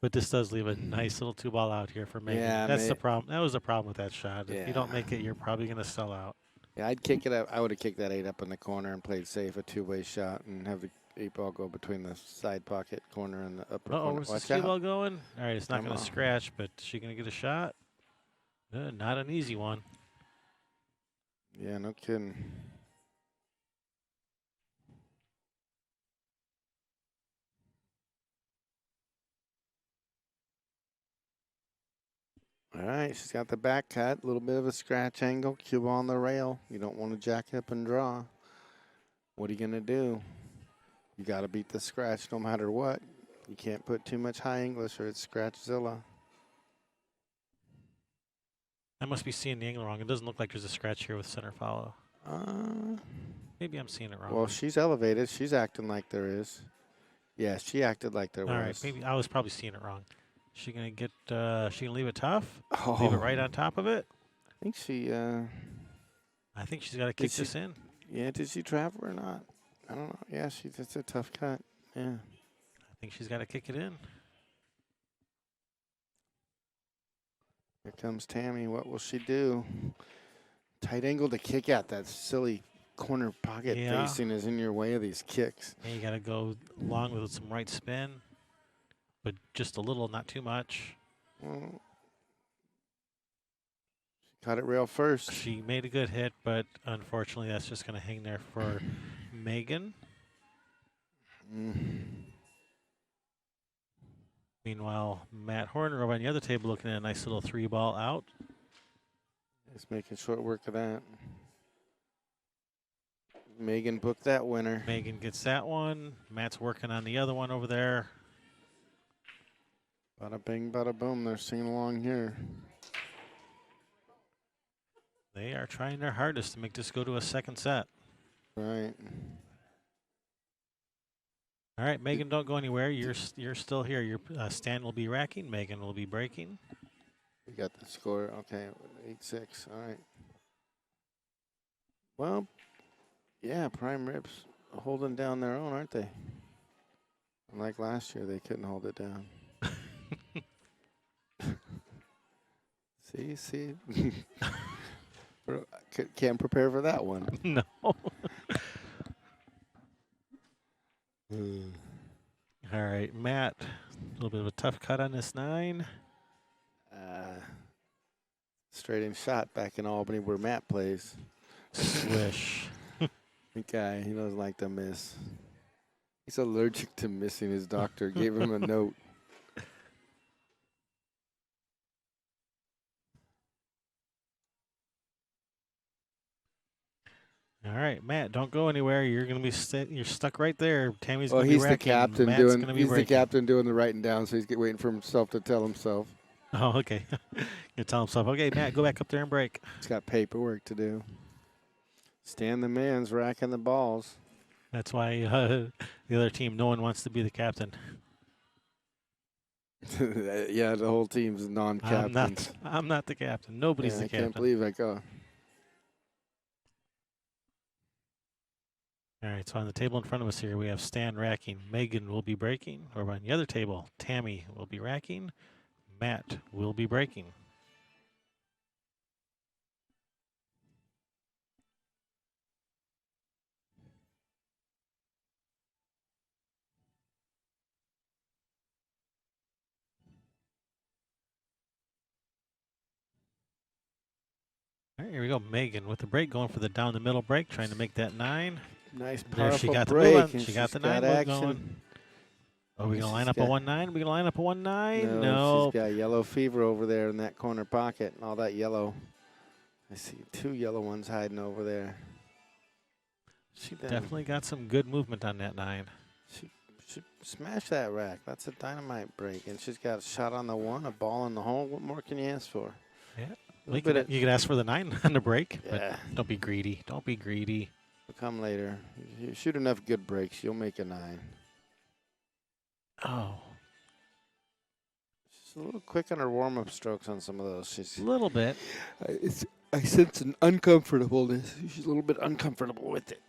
But this does leave a nice little 2-ball out here for Megan. Yeah, That's the problem. That was the problem with that shot. If Yeah. you don't make it, you're probably going to sell out. Yeah, I'd kick it up. I would have kicked that 8 up in the corner and played safe, a two-way shot, and have the 8-ball go between the side pocket corner and the upper Uh-oh, corner. where's the Watch skee out. ball going? All right, it's not Come going to on. scratch, but is she going to get a shot? Not an easy one. Yeah, no kidding. All right, she's got the back cut, a little bit of a scratch angle, cue on the rail. You don't want to jack up and draw. What are you going to do? You got to beat the scratch no matter what. You can't put too much high English or it's Scratchzilla. I must be seeing the angle wrong. It doesn't look like there's a scratch here with center follow. Maybe I'm seeing it wrong. Well, she's elevated. She's acting like there is. Yeah, she acted like there All was. right, maybe I was probably seeing it wrong. She going to get, she going to leave it tough? Oh, Leave it right on top of it? I think she, I think she's got to kick this in. yeah, did she travel or not? I don't know. Yeah, it's a tough cut. Yeah. I think she's got to kick it in. Here comes Tammy. What will she do? Tight angle to kick at. That silly corner pocket Yeah. facing is in your way of these kicks. And you got to go long with some right spin, but just a little, not too much. Well, she caught it rail first. She made a good hit, but unfortunately that's just going to hang there for Megan. Meanwhile, Matt Horner over on the other table looking at a nice little 3-ball out. Just making short work of that. Megan booked that winner. Megan gets that one. Matt's working on the other one over there. Bada bing, bada boom. They're singing along here. They are trying their hardest to make this go to a second set. Right. All right, Megan, don't go anywhere. You're still here. Your Stan will be racking. Megan will be breaking. We got the score. Okay, 8-6. All right. Well, yeah, Prime Ribs holding down their own, aren't they? Like last year, they couldn't hold it down. See. Can't prepare for that one. No. All right, Matt, a little bit of a tough cut on this 9. Straight in shot back in Albany where Matt plays. Swish. The guy, he doesn't like to miss. He's allergic to missing. His doctor gave him a note. All right, Matt, don't go anywhere. You're gonna be you're stuck right there. Tammy's Well, gonna be he's the racking. captain Matt's doing. gonna be He's the breaking. captain doing the writing down, so he's waiting for himself to tell himself. Oh, okay. You tell himself, okay, Matt, go back up there and break. He's got paperwork to do. Stan the man's racking the balls. That's why the other team, no one wants to be the captain. Yeah, the whole team's non-captains. I'm not the captain. Nobody's Yeah, the I captain. can't believe I go. All right, so on the table in front of us here, we have Stan racking. Megan will be breaking. Or on the other table, Tammy will be racking. Matt will be breaking. All right, here we go. Megan with the break, going for the down the middle break, trying to make that 9. Nice, There she powerful got the break. move on. And She got the she's 9 got move action. going. Are we going to line She's up a got- 1-9? Are we going to line up a 1-9? No, No. she's got yellow fever over there in that corner pocket. And all that yellow. I see 2 yellow ones hiding over there. She definitely got some good movement on that 9. She smashed that rack. That's a dynamite break. And she's got a shot on the 1, a ball in the hole. What more can you ask for? Yeah. A You bit of, could ask for the 9 on the break, yeah, but don't be greedy. Don't be greedy. it'll come later. You shoot enough good breaks, you'll make a 9. Oh, She's a little quick on her warm-up strokes on some of those. She's a little bit. I sense an uncomfortableness. She's a little bit uncomfortable with it.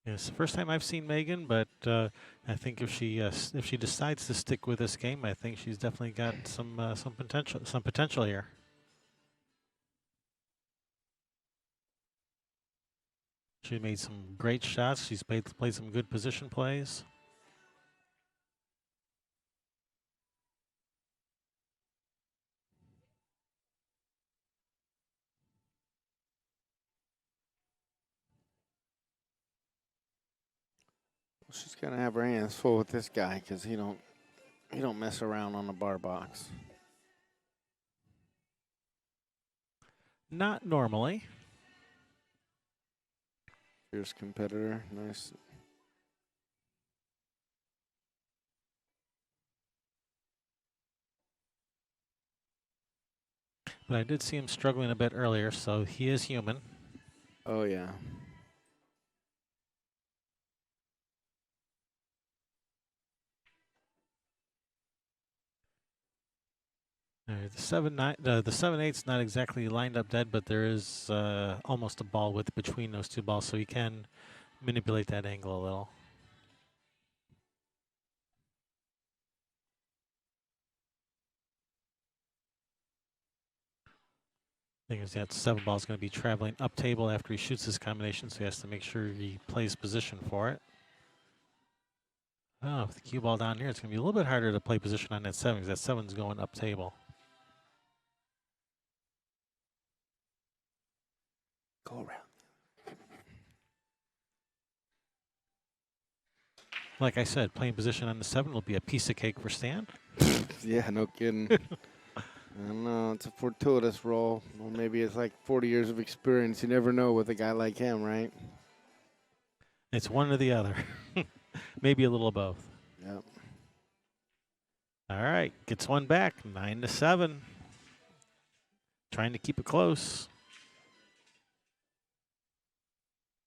Yeah, it's the first time I've seen Megan, but I think if she decides to stick with this game, I think she's definitely got some potential here. She made some great shots. She's played some good position plays. Well, she's gonna have her hands full with this guy because he don't mess around on the bar box. Not normally. Fierce competitor, nice. But I did see him struggling a bit earlier, so he is human. Oh yeah. The 7-9, the 7-8's not exactly lined up dead, but there is almost a ball width between those two balls, so he can manipulate that angle a little. Thing is, that 7 ball is going to be traveling up table after he shoots his combination, so he has to make sure he plays position for it. Oh, with the cue ball down here, it's going to be a little bit harder to play position on that 7 because that 7's going up table. Go around. Like I said, playing position on the 7 will be a piece of cake for Stan. Yeah, no kidding. I don't know. It's a fortuitous role. Well, maybe it's like 40 years of experience. You never know with a guy like him, right? It's one or the other. Maybe a little of both. Yep. All right, gets one back, 9-7. Trying to keep it close.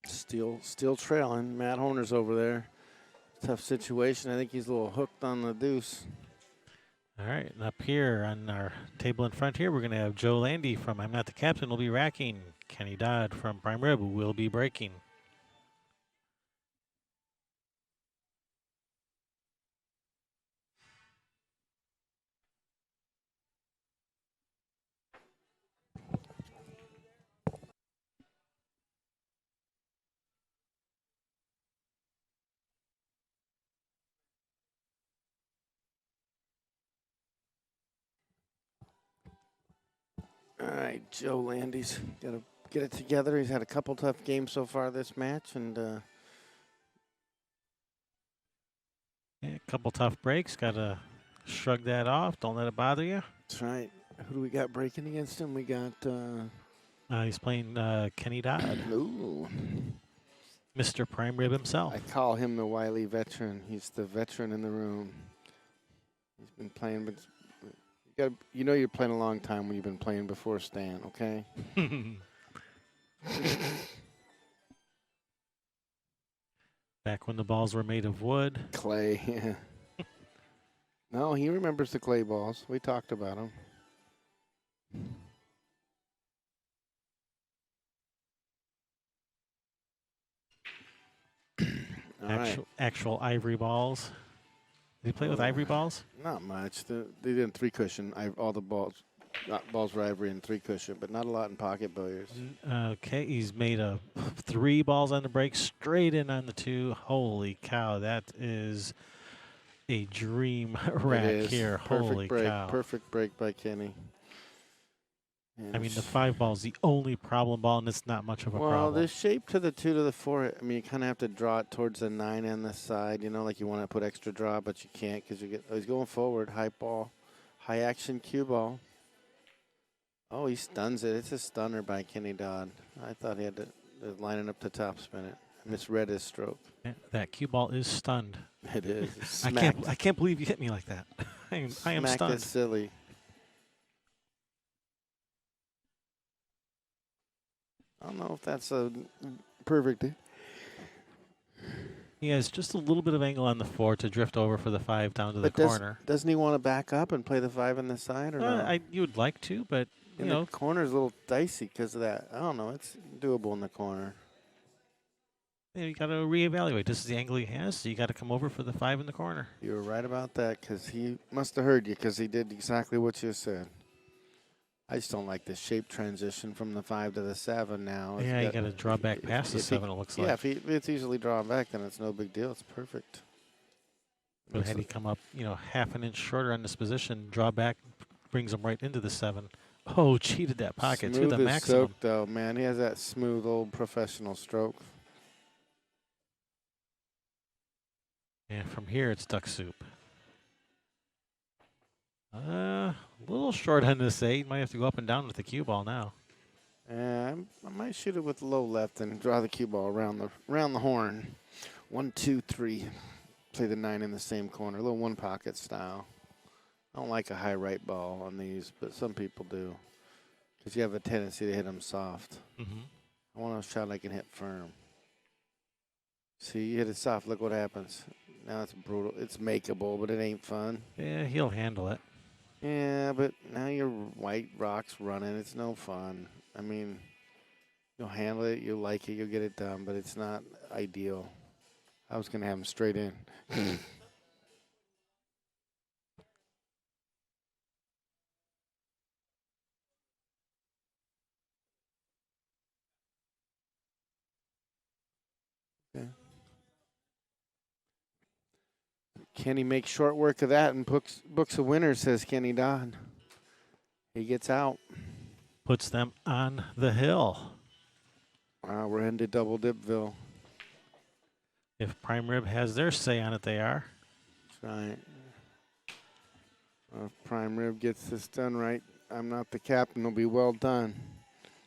Still trailing. Matt Horner's over there. Tough situation. I think he's a little hooked on the deuce. All right, and up here on our table in front here, we're going to have Joe Landy from I'm Not the Captain will be racking. Kenny Dodd from Prime Rib will be breaking. All right, Joe Landy's got to get it together. He's had a couple tough games so far this match, and Yeah, a couple tough breaks. Got to shrug that off. Don't let it bother you. that's right. Who do we got breaking against him? We got He's playing Kenny Dodd, ooh. Mr. Prime Rib himself. I call him the wily veteran. He's the veteran in the room. He's been playing, but you know you're playing a long time when you've been playing before Stan, okay? Back when the balls were made of wood. Clay, yeah. No, he remembers the clay balls. We talked about them. Actual ivory balls. Did he play with ivory balls? Not much. They did 3-cushion. All the balls were ivory and 3-cushion, but not a lot in pocket billiards. Okay, he's made 3 balls on the break, straight in on the 2. Holy cow, that is a dream rack here. Holy cow. Perfect break by Kenny. I mean, the 5 ball is the only problem ball, and it's not much of a problem. Well, the shape to the 2 to the 4, I mean, you kind of have to draw it towards the 9 and the side, you know, like you want to put extra draw, but you can't because he's going forward, high ball, high action cue ball. Oh, he stuns it. It's a stunner by Kenny Dodd. I thought he had to lining up to top spin it. I misread his stroke. Yeah, that cue ball is stunned. It is. It's I can't believe you hit me like that. I am Smacked stunned. it silly. I don't know if that's a perfect. He has just a little bit of angle on the 4 to drift over for the 5 down to the corner. Doesn't he want to back up and play the 5 on the side, or no? You would like to, but you know, the corner's a little dicey because of that. I don't know. It's doable in the corner. you got to reevaluate. This is the angle he has, so you got to come over for the 5 in the corner. You were right about that because he must have heard you because he did exactly what you said. I just don't like the shape transition from the 5 to the 7 now. Yeah, you got to draw back past the 7, it looks like. Yeah, if it's easily drawn back, then it's no big deal. It's perfect. But had he come up, half an inch shorter on this position, draw back, brings him right into the 7. Oh, cheated that pocket to the Smooth as maximum. soak, though, man. He has that smooth old professional stroke. And from here, it's duck soup. A little short on this 8. Might have to go up and down with the cue ball now. I might shoot it with low left and draw the cue ball around the horn. 1, 2, 3. Play the 9 in the same corner. A little one pocket style. I don't like a high right ball on these, but some people do. Because you have a tendency to hit them soft. I want a shot I can hit firm. See, you hit it soft. Look what happens. Now it's brutal. It's makeable, but it ain't fun. Yeah, he'll handle it. Yeah, but now your white rock's running. It's no fun. I mean, you'll handle it. You'll like it. You'll get it done, but it's not ideal. I was going to have him straight in. Okay. Kenny makes short work of that and books a winner, says Kenny Dodd. He gets out. Puts them on the hill. Wow, we're into double dipville. If Prime Rib has their say on it, they are. That's right. Well, if Prime Rib gets this done right, I'm not the captain. It'll be well done.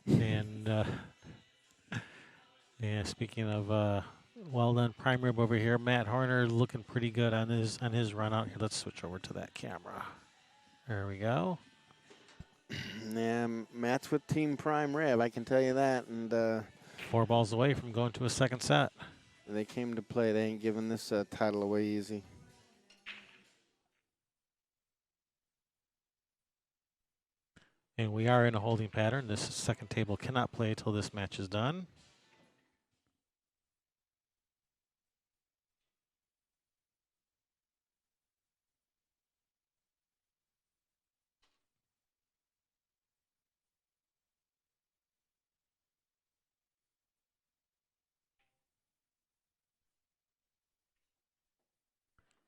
And yeah, speaking of well done, Prime Rib over here. Matt Horner looking pretty good on his run out here. Let's switch over to that camera. There we go. Yeah, Matt's with Team Prime Rib, I can tell you that. And 4 balls away from going to a second set. they came to play. They ain't giving this title away easy. And we are in a holding pattern. This second table cannot play until this match is done.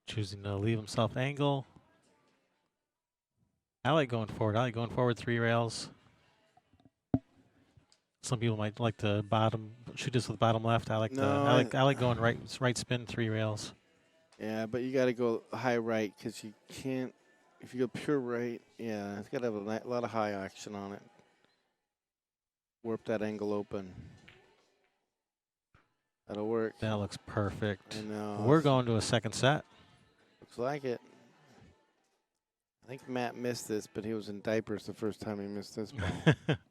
Choosing to leave himself angle. I like going forward. I like going forward 3 rails. Some people might like the bottom shoot this with bottom left. I like No, I like going right spin 3 rails. yeah, but you got to go high right because you can't. If you go pure right, yeah, it's got to have a lot of high action on it. Warp that angle open. That'll work. That looks perfect. I know. We're going to a second set. Looks like it. I think Matt missed this, but he was in diapers the first time he missed this ball.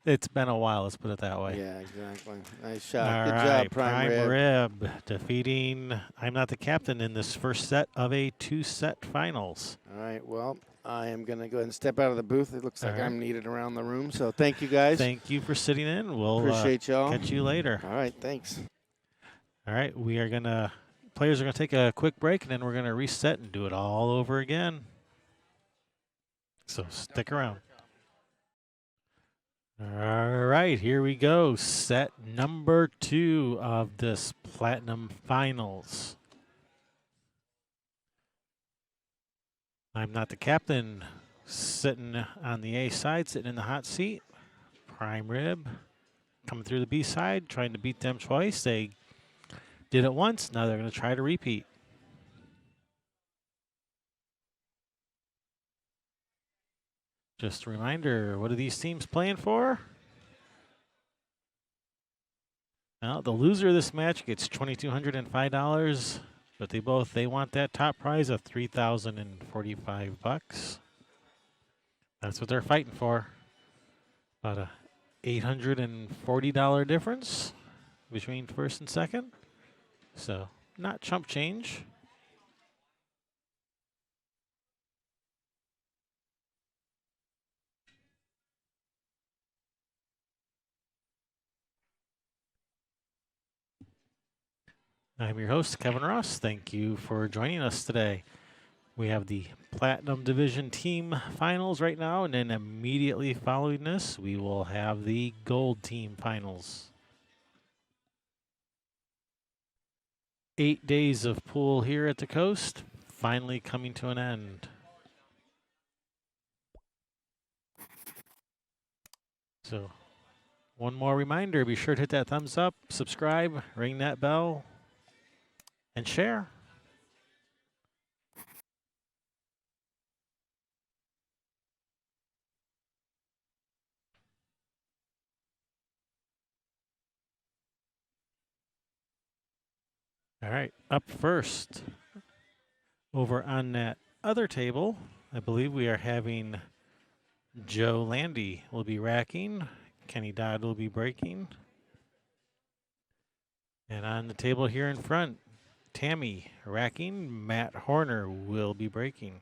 It's been a while, let's put it that way. Yeah, exactly. Nice shot. All Good right, job, Prime Rib defeating I'm Not the Captain in this first set of a 2-set finals. All right, well, I am going to go ahead and step out of the booth. It looks like All right. I'm needed around the room, so thank you, guys. Thank you for sitting in. We'll Appreciate y'all. catch you later. All right, thanks. All right, players are going to take a quick break, and then we're going to reset and do it all over again. So stick around. All right, here we go. Set number 2 of this Platinum Finals. I'm Not the Captain sitting on the A side, sitting in the hot seat. Prime Rib coming through the B side, trying to beat them twice. They did it once, now they're going to try to repeat. Just a reminder, what are these teams playing for? Well, the loser of this match gets $2,205, but they want that top prize of $3,045. That's what they're fighting for. About a $840 difference between first and second. So, not chump change. I'm your host, Kevin Ross. Thank you for joining us today. We have the Platinum Division Team Finals right now, and then immediately following this, we will have the Gold Team Finals. 8 days of pool here at the coast, finally coming to an end. So, one more reminder, be sure to hit that thumbs up, subscribe, ring that bell, and share. All right, up first, over on that other table, I believe we are having Joe Landy will be racking, Kenny Dodd will be breaking. And on the table here in front, Tammy racking, Matt Horner will be breaking.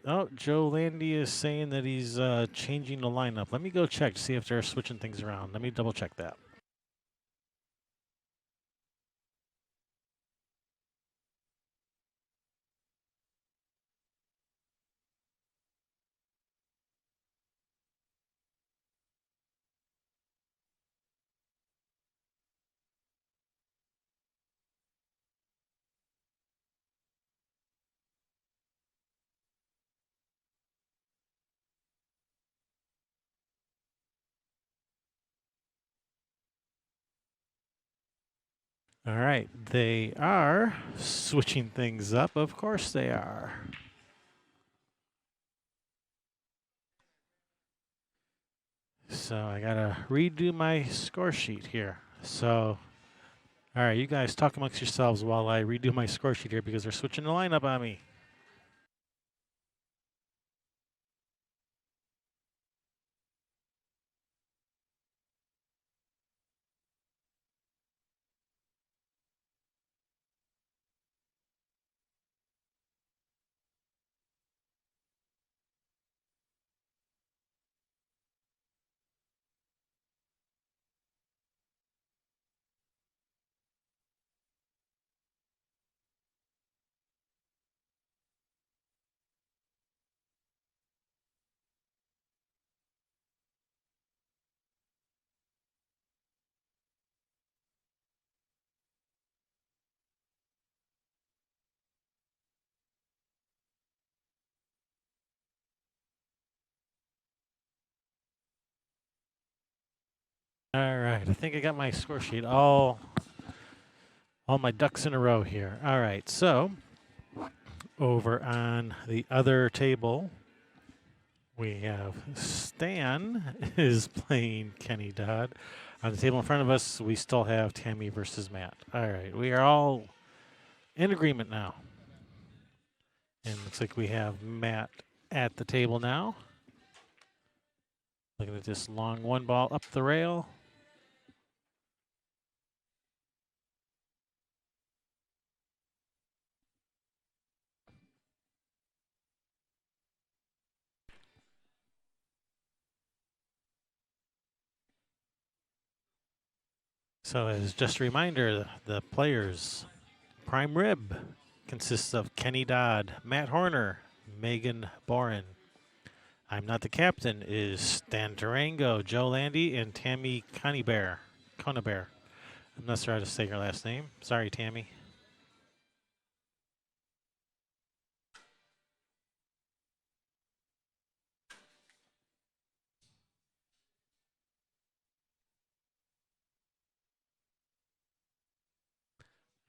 Oh, Joe Landy is saying that he's changing the lineup. Let me go check to see if they're switching things around. Let me double check that. All right, they are switching things up. Of course they are. So I gotta redo my score sheet here. So, all right, you guys talk amongst yourselves while I redo my score sheet here because they're switching the lineup on me. right, I think I got my score sheet all my ducks in a row here. All right, so over on the other table, we have Stan is playing Kenny Dodd. On the table in front of us, we still have Tammy versus Matt. All right, we are all in agreement now. And looks like we have Matt at the table now. Looking at this long one ball up the rail. So as just a reminder, the players, prime rib consists of Kenny Dodd, Matt Horner, Megan Boren. I'm Not the Captain is Stan Durango, Joe Landy, and Tammy Conibear. I'm not sure how to say her last name. Sorry, Tammy.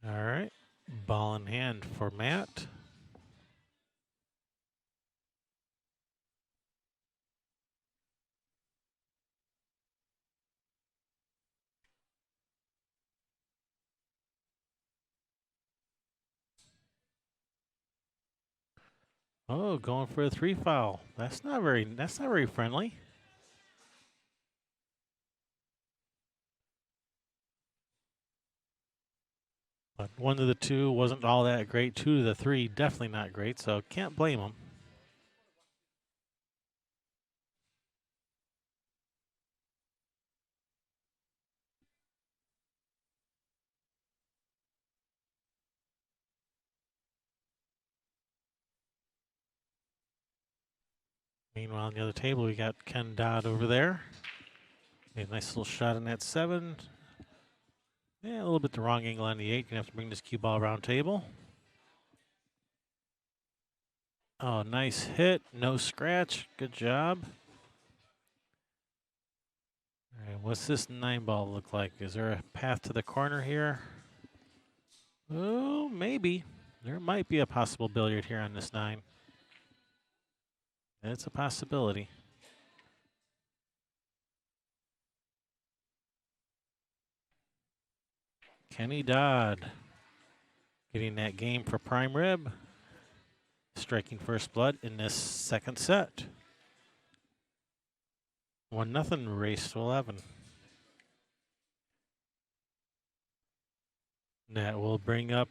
All right. Ball in hand for Matt. Oh, going for a 3 foul. That's not very friendly. But 1 to the 2 wasn't all that great. 2 to the 3, definitely not great, so can't blame him. Meanwhile, on the other table, we got Ken Dodd over there. Made a nice little shot in that 7. Yeah, a little bit the wrong angle on the 8. Gonna have to bring this cue ball around table. Oh, nice hit. No scratch. Good job. All right, what's this 9 ball look like? Is there a path to the corner here? Oh, maybe. There might be a possible billiard here on this 9. It's a possibility. Kenny Dodd getting that game for prime rib. Striking first blood in this second set. 1-0 race to 11. That will bring up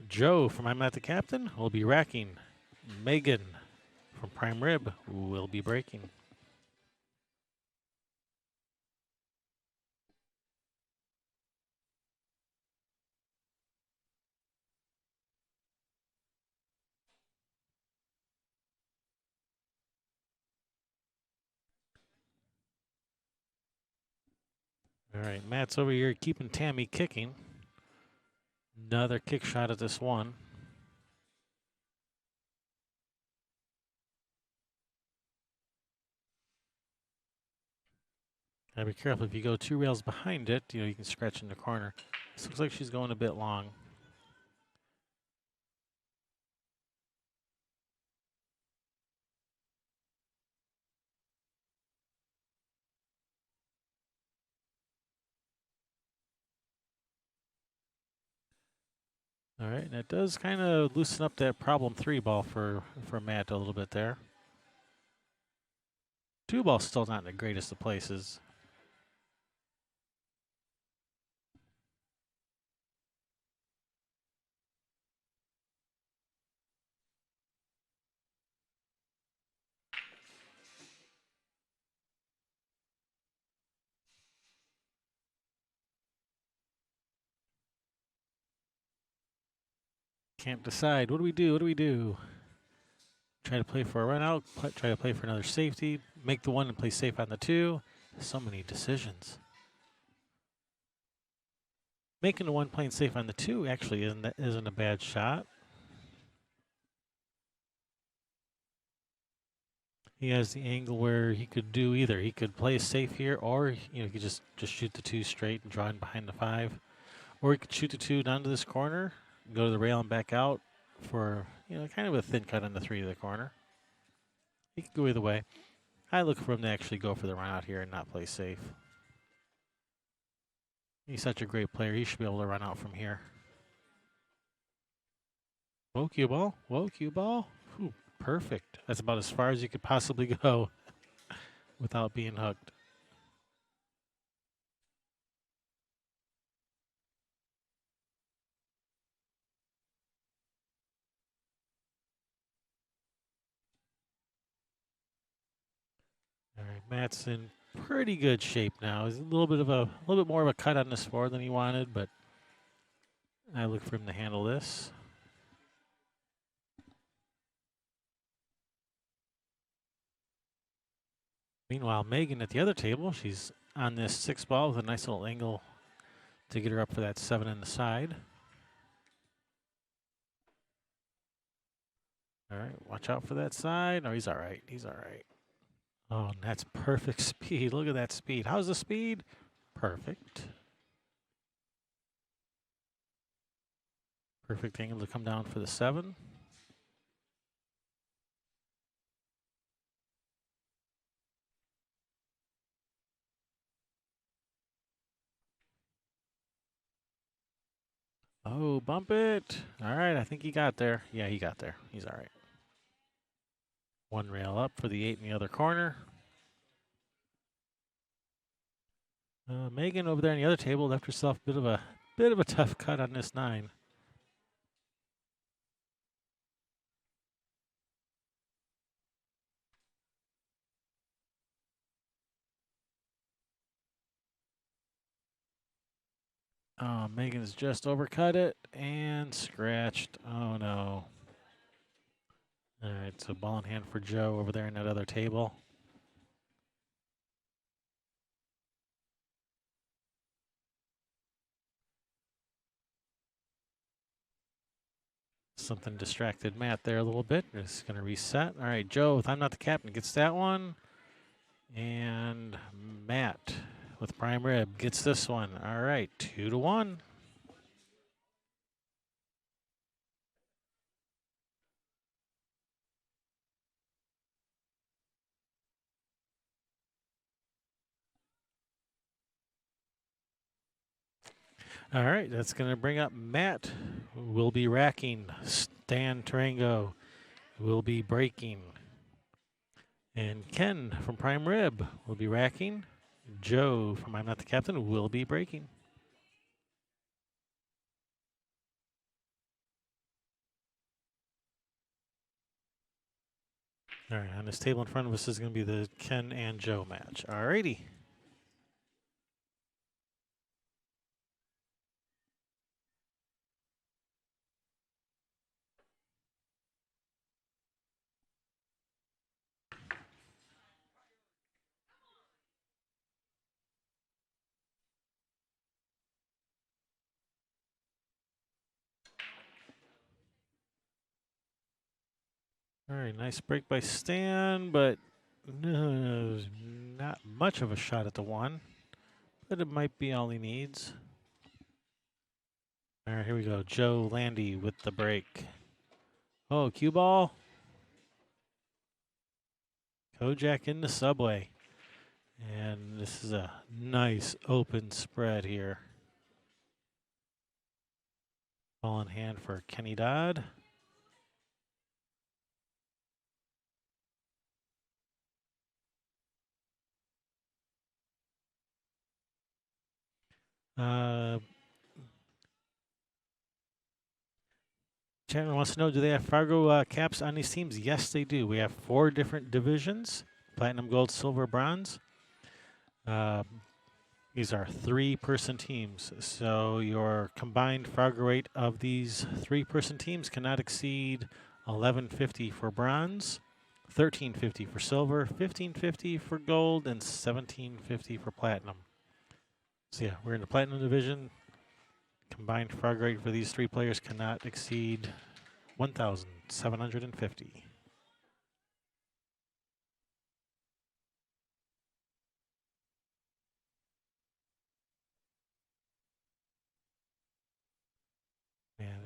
Joe from I'm Not the Captain. Will be racking. Megan from prime rib will be breaking. All right, Matt's over here keeping Tammy kicking. Another kick shot at this 1. Gotta be careful. If you go 2 rails behind it, you can scratch in the corner. This looks like she's going a bit long. All right, and it does kind of loosen up that problem 3 ball for Matt a little bit there. 2 ball's still not in the greatest of places. Can't decide. What do we do? What do we do? Try to play for a run out. Try to play for another safety. Make the 1 and play safe on the 2. So many decisions. Making the 1 playing safe on the 2 actually isn't a bad shot. He has the angle where he could do either. He could play safe here, or he could just shoot the 2 straight and draw in behind the 5. Or he could shoot the 2 down to this corner, go to the rail and back out for kind of a thin cut on the 3 to the corner. He could go either way. I look for him to actually go for the run out here and not play safe. He's such a great player. He should be able to run out from here. Whoa, cue ball. Whoa, cue ball. Ooh, perfect. That's about as far as you could possibly go without being hooked. All right, Matt's in pretty good shape now. He's a little bit more of a cut on this 4 than he wanted, but I look for him to handle this. Meanwhile, Megan at the other table, she's on this 6 ball with a nice little angle to get her up for that 7 in the side. All right, watch out for that side. No, he's all right. He's all right. Oh, and that's perfect speed. Look at that speed. How's the speed? Perfect. Perfect angle to come down for the 7. Oh, bump it. All right, I think he got there. Yeah, he got there. He's all right. 1 rail up for the 8 in the other corner. Megan over there on the other table left herself a bit of a tough cut on this 9. Oh, Megan's just overcut it and scratched. Oh, no. All right, so ball in hand for Joe over there in that other table. Something distracted Matt there a little bit. It's going to reset. All right, Joe, if I'm not the captain, gets that one. And Matt with prime rib gets this one. All right, 2-1. All right, that's going to bring up Matt, who will be racking. Stan Tarango will be breaking. And Ken from Prime Rib will be racking. Joe from I'm Not the Captain will be breaking. All right, on this table in front of us is going to be the Ken and Joe match. All righty. All right, nice break by Stan, but no, not much of a shot at the 1. But it might be all he needs. All right, here we go. Joe Landy with the break. Oh, cue ball. Kojak in the subway. And this is a nice open spread here. Ball in hand for Kenny Dodd. Chandler wants to know, do they have Fargo caps on these teams? Yes, they do. We have 4 different divisions: platinum, gold, silver, bronze. These are 3-person teams. So your combined Fargo rate of these 3-person teams cannot exceed 1150 for bronze, 1350 for silver, 1550 for gold, and 1750 for platinum. So yeah, we're in the platinum division. Combined frog rate for these 3 players cannot exceed 1,750.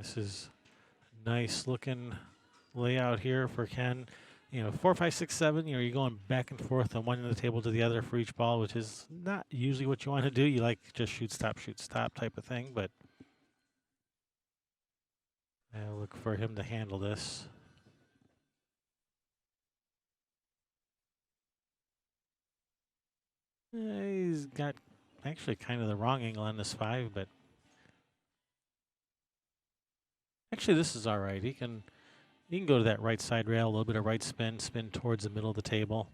This is nice looking layout here for Ken. 4, 5, 6, 7. You're going back and forth on one end of the table to the other for each ball, which is not usually what you want to do. You like just shoot, stop type of thing, but I'll look for him to handle this. He's got actually kind of the wrong angle on this 5, but actually this is all right. He can go to that right side rail, a little bit of right spin towards the middle of the table.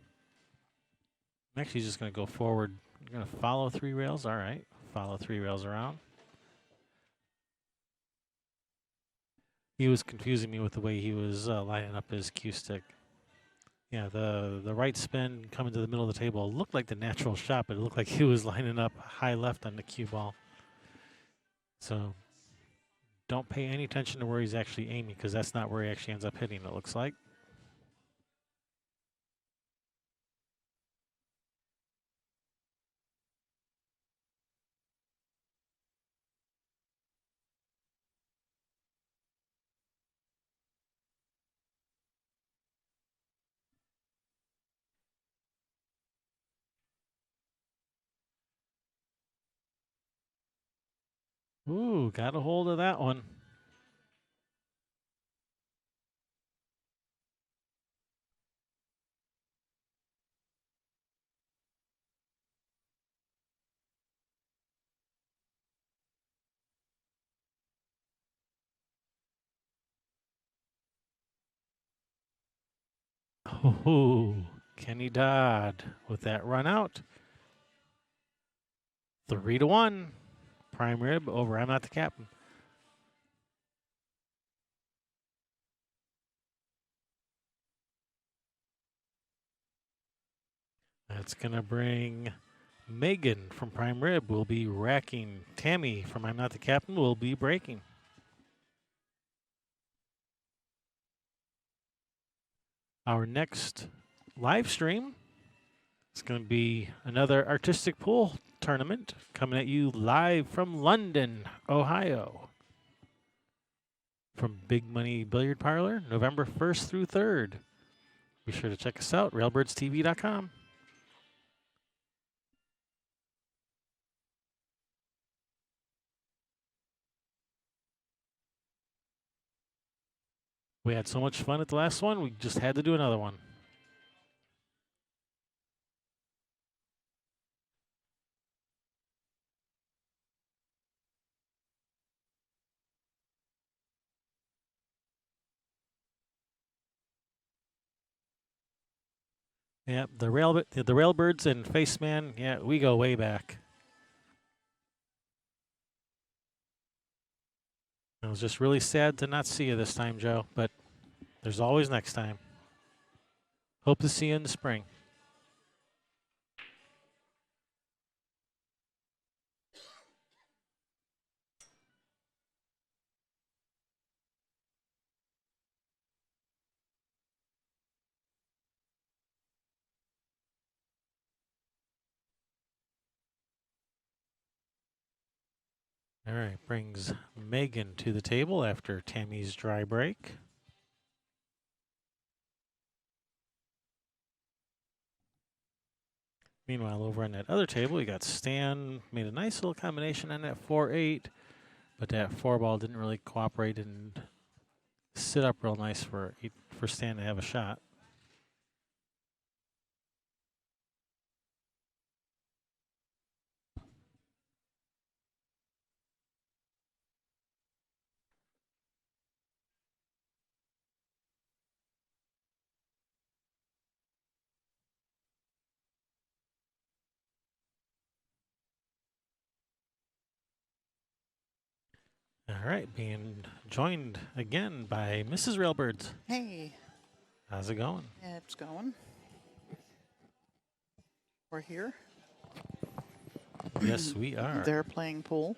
I'm actually just going to go forward. You're going to follow 3 rails. All right. Follow 3 rails around. He was confusing me with the way he was lining up his cue stick. Yeah, the right spin coming to the middle of the table looked like the natural shot, but it looked like he was lining up high left on the cue ball. So don't pay any attention to where he's actually aiming, because that's not where he actually ends up hitting, it looks like. Ooh, got a hold of that one. Oh, Kenny Dodd with that run out. 3-1. Prime rib over I'm Not the Captain. That's going to bring Megan from Prime Rib will be racking. Tammy from I'm Not the Captain will be breaking. Our next live stream is going to be another artistic pool tournament coming at you live from London, Ohio. From Big Money Billiard Parlor, November 1st through 3rd. Be sure to check us out, railbirdstv.com. We had so much fun at the last one, we just had to do another one. Yeah, the Railbirds and Faceman, yeah, we go way back. I was just really sad to not see you this time, Joe, but there's always next time. Hope to see you in the spring. All right, brings Megan to the table after Tammy's dry break. Meanwhile, over on that other table, you got Stan, made a nice little combination on that 4-8, but that 4 ball didn't really cooperate and sit up real nice for Stan to have a shot. All right, being joined again by Mrs. Railbirds. Hey, How's it going? it's going. We're here. Yes, we are. They're playing pool.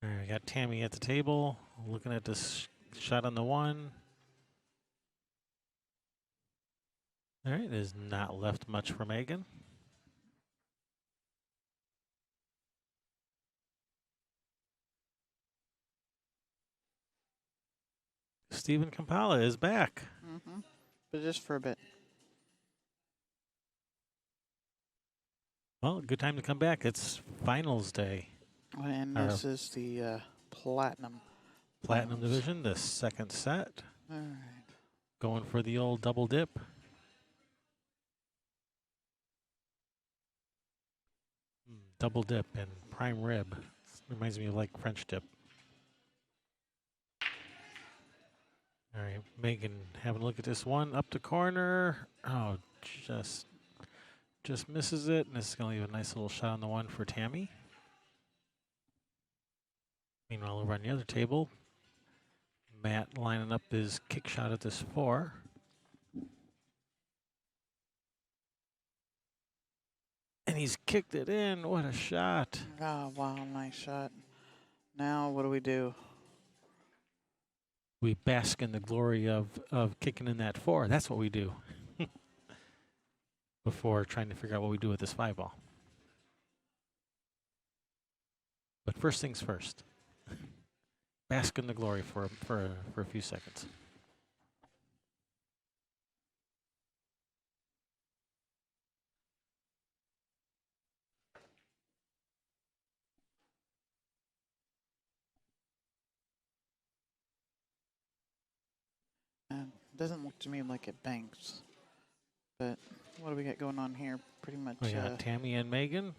All right, we got Tammy at the table, looking at this shot on the 1. All right, there's not left much for Megan. Stephen Kampala is back. Mm-hmm. But just for a bit. Well, good time to come back. It's finals day. And Our this is the platinum. Platinum finals. division, the second set. All right. Going for the old double dip. Double dip and prime rib. Reminds me of like French dip. All right, Megan having a look at this one. Up the corner. Oh, just misses it. And this is going to leave a nice little shot on the one for Tammy. Meanwhile, over on the other table, Matt lining up his kick shot at this 4. And he's kicked it in. What a shot. Oh, wow, nice shot. Now what do we do? We bask in the glory of kicking in that 4. That's what we do. Before trying to figure out what we do with this 5 ball. But first things first. Bask in the glory for a few seconds. Doesn't look to me like it banks. But what do we got going on here? Pretty much. We got Tammy and Megan.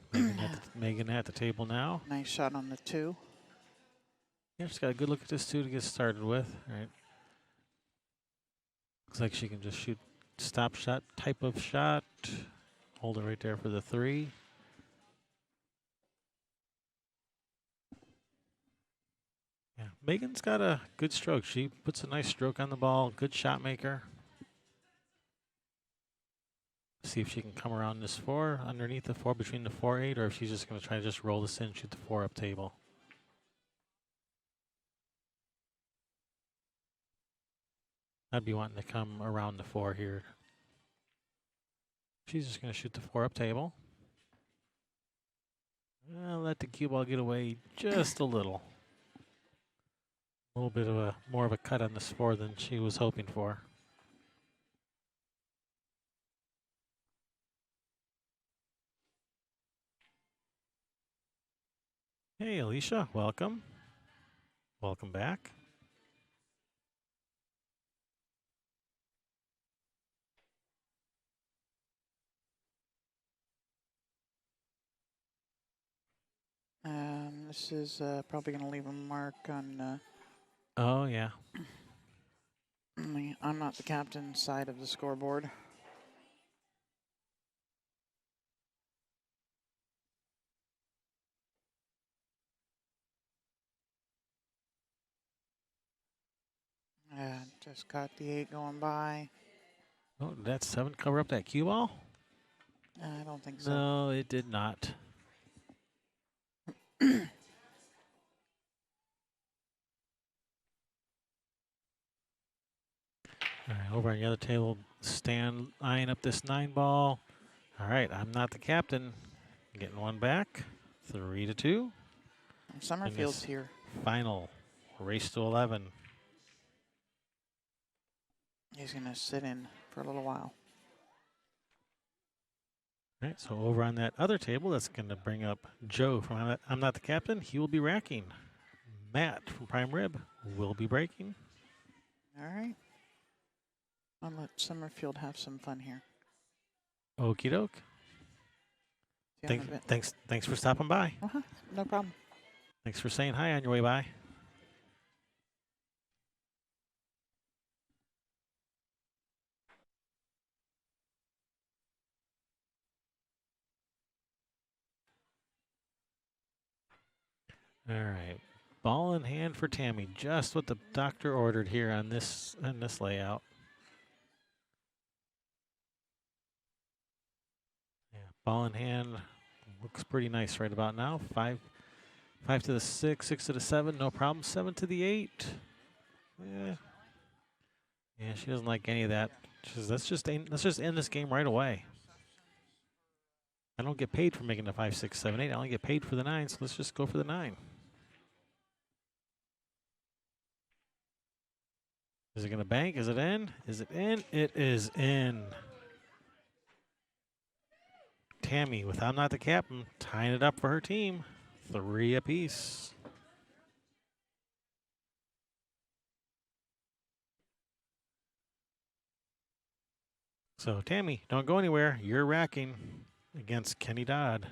Megan at the table now. Nice shot on the 2. Yeah, she's got a good look at this 2 to get started with. All right. Looks like she can just shoot stop shot type of shot. Hold it right there for the 3. Yeah, Megan's got a good stroke. She puts a nice stroke on the ball. Good shot maker. See if she can come around this 4, underneath the 4, between the 4-8, or if she's just going to try to just roll this in, shoot the 4 up table. I'd be wanting to come around the 4 here. She's just going to shoot the 4 up table. Let the cue ball get away just a little. A little bit of more of a cut on this 4 than she was hoping for. Hey, Alicia, welcome. Welcome back. This is probably going to leave a mark on Oh, yeah. I'm not the captain side of the scoreboard. Just caught the 8 going by. Oh, did that 7 cover up that cue ball? I don't think so. No, it did not. All right, over on the other table, Stan eyeing up this 9 ball. All right, I'm not the captain. Getting one back. 3-2. Summerfield's here. Final race to 11. He's going to sit in for a little while. All right, so over on that other table, that's going to bring up Joe from I'm Not the Captain. He will be racking. Matt from Prime Rib will be breaking. All right. I'll let Summerfield have some fun here. Okie doke. Thanks for stopping by. No problem. Thanks for saying hi on your way by. All right, ball in hand for Tammy. Just what the doctor ordered here on this layout. Yeah, ball in hand looks pretty nice right about now. 5 to the 6, 6 to the 7, no problem. 7 to the 8. Yeah, she doesn't like any of that. She says, let's just end this game right away. I don't get paid for making the 5, 6, 7, 8. I only get paid for the 9, so let's just go for the 9. Is it going to bank? Is it in? Is it in? It is in. Tammy, without not the captain, tying it up for her team. 3 apiece. So, Tammy, don't go anywhere. You're racking against Kenny Dodd.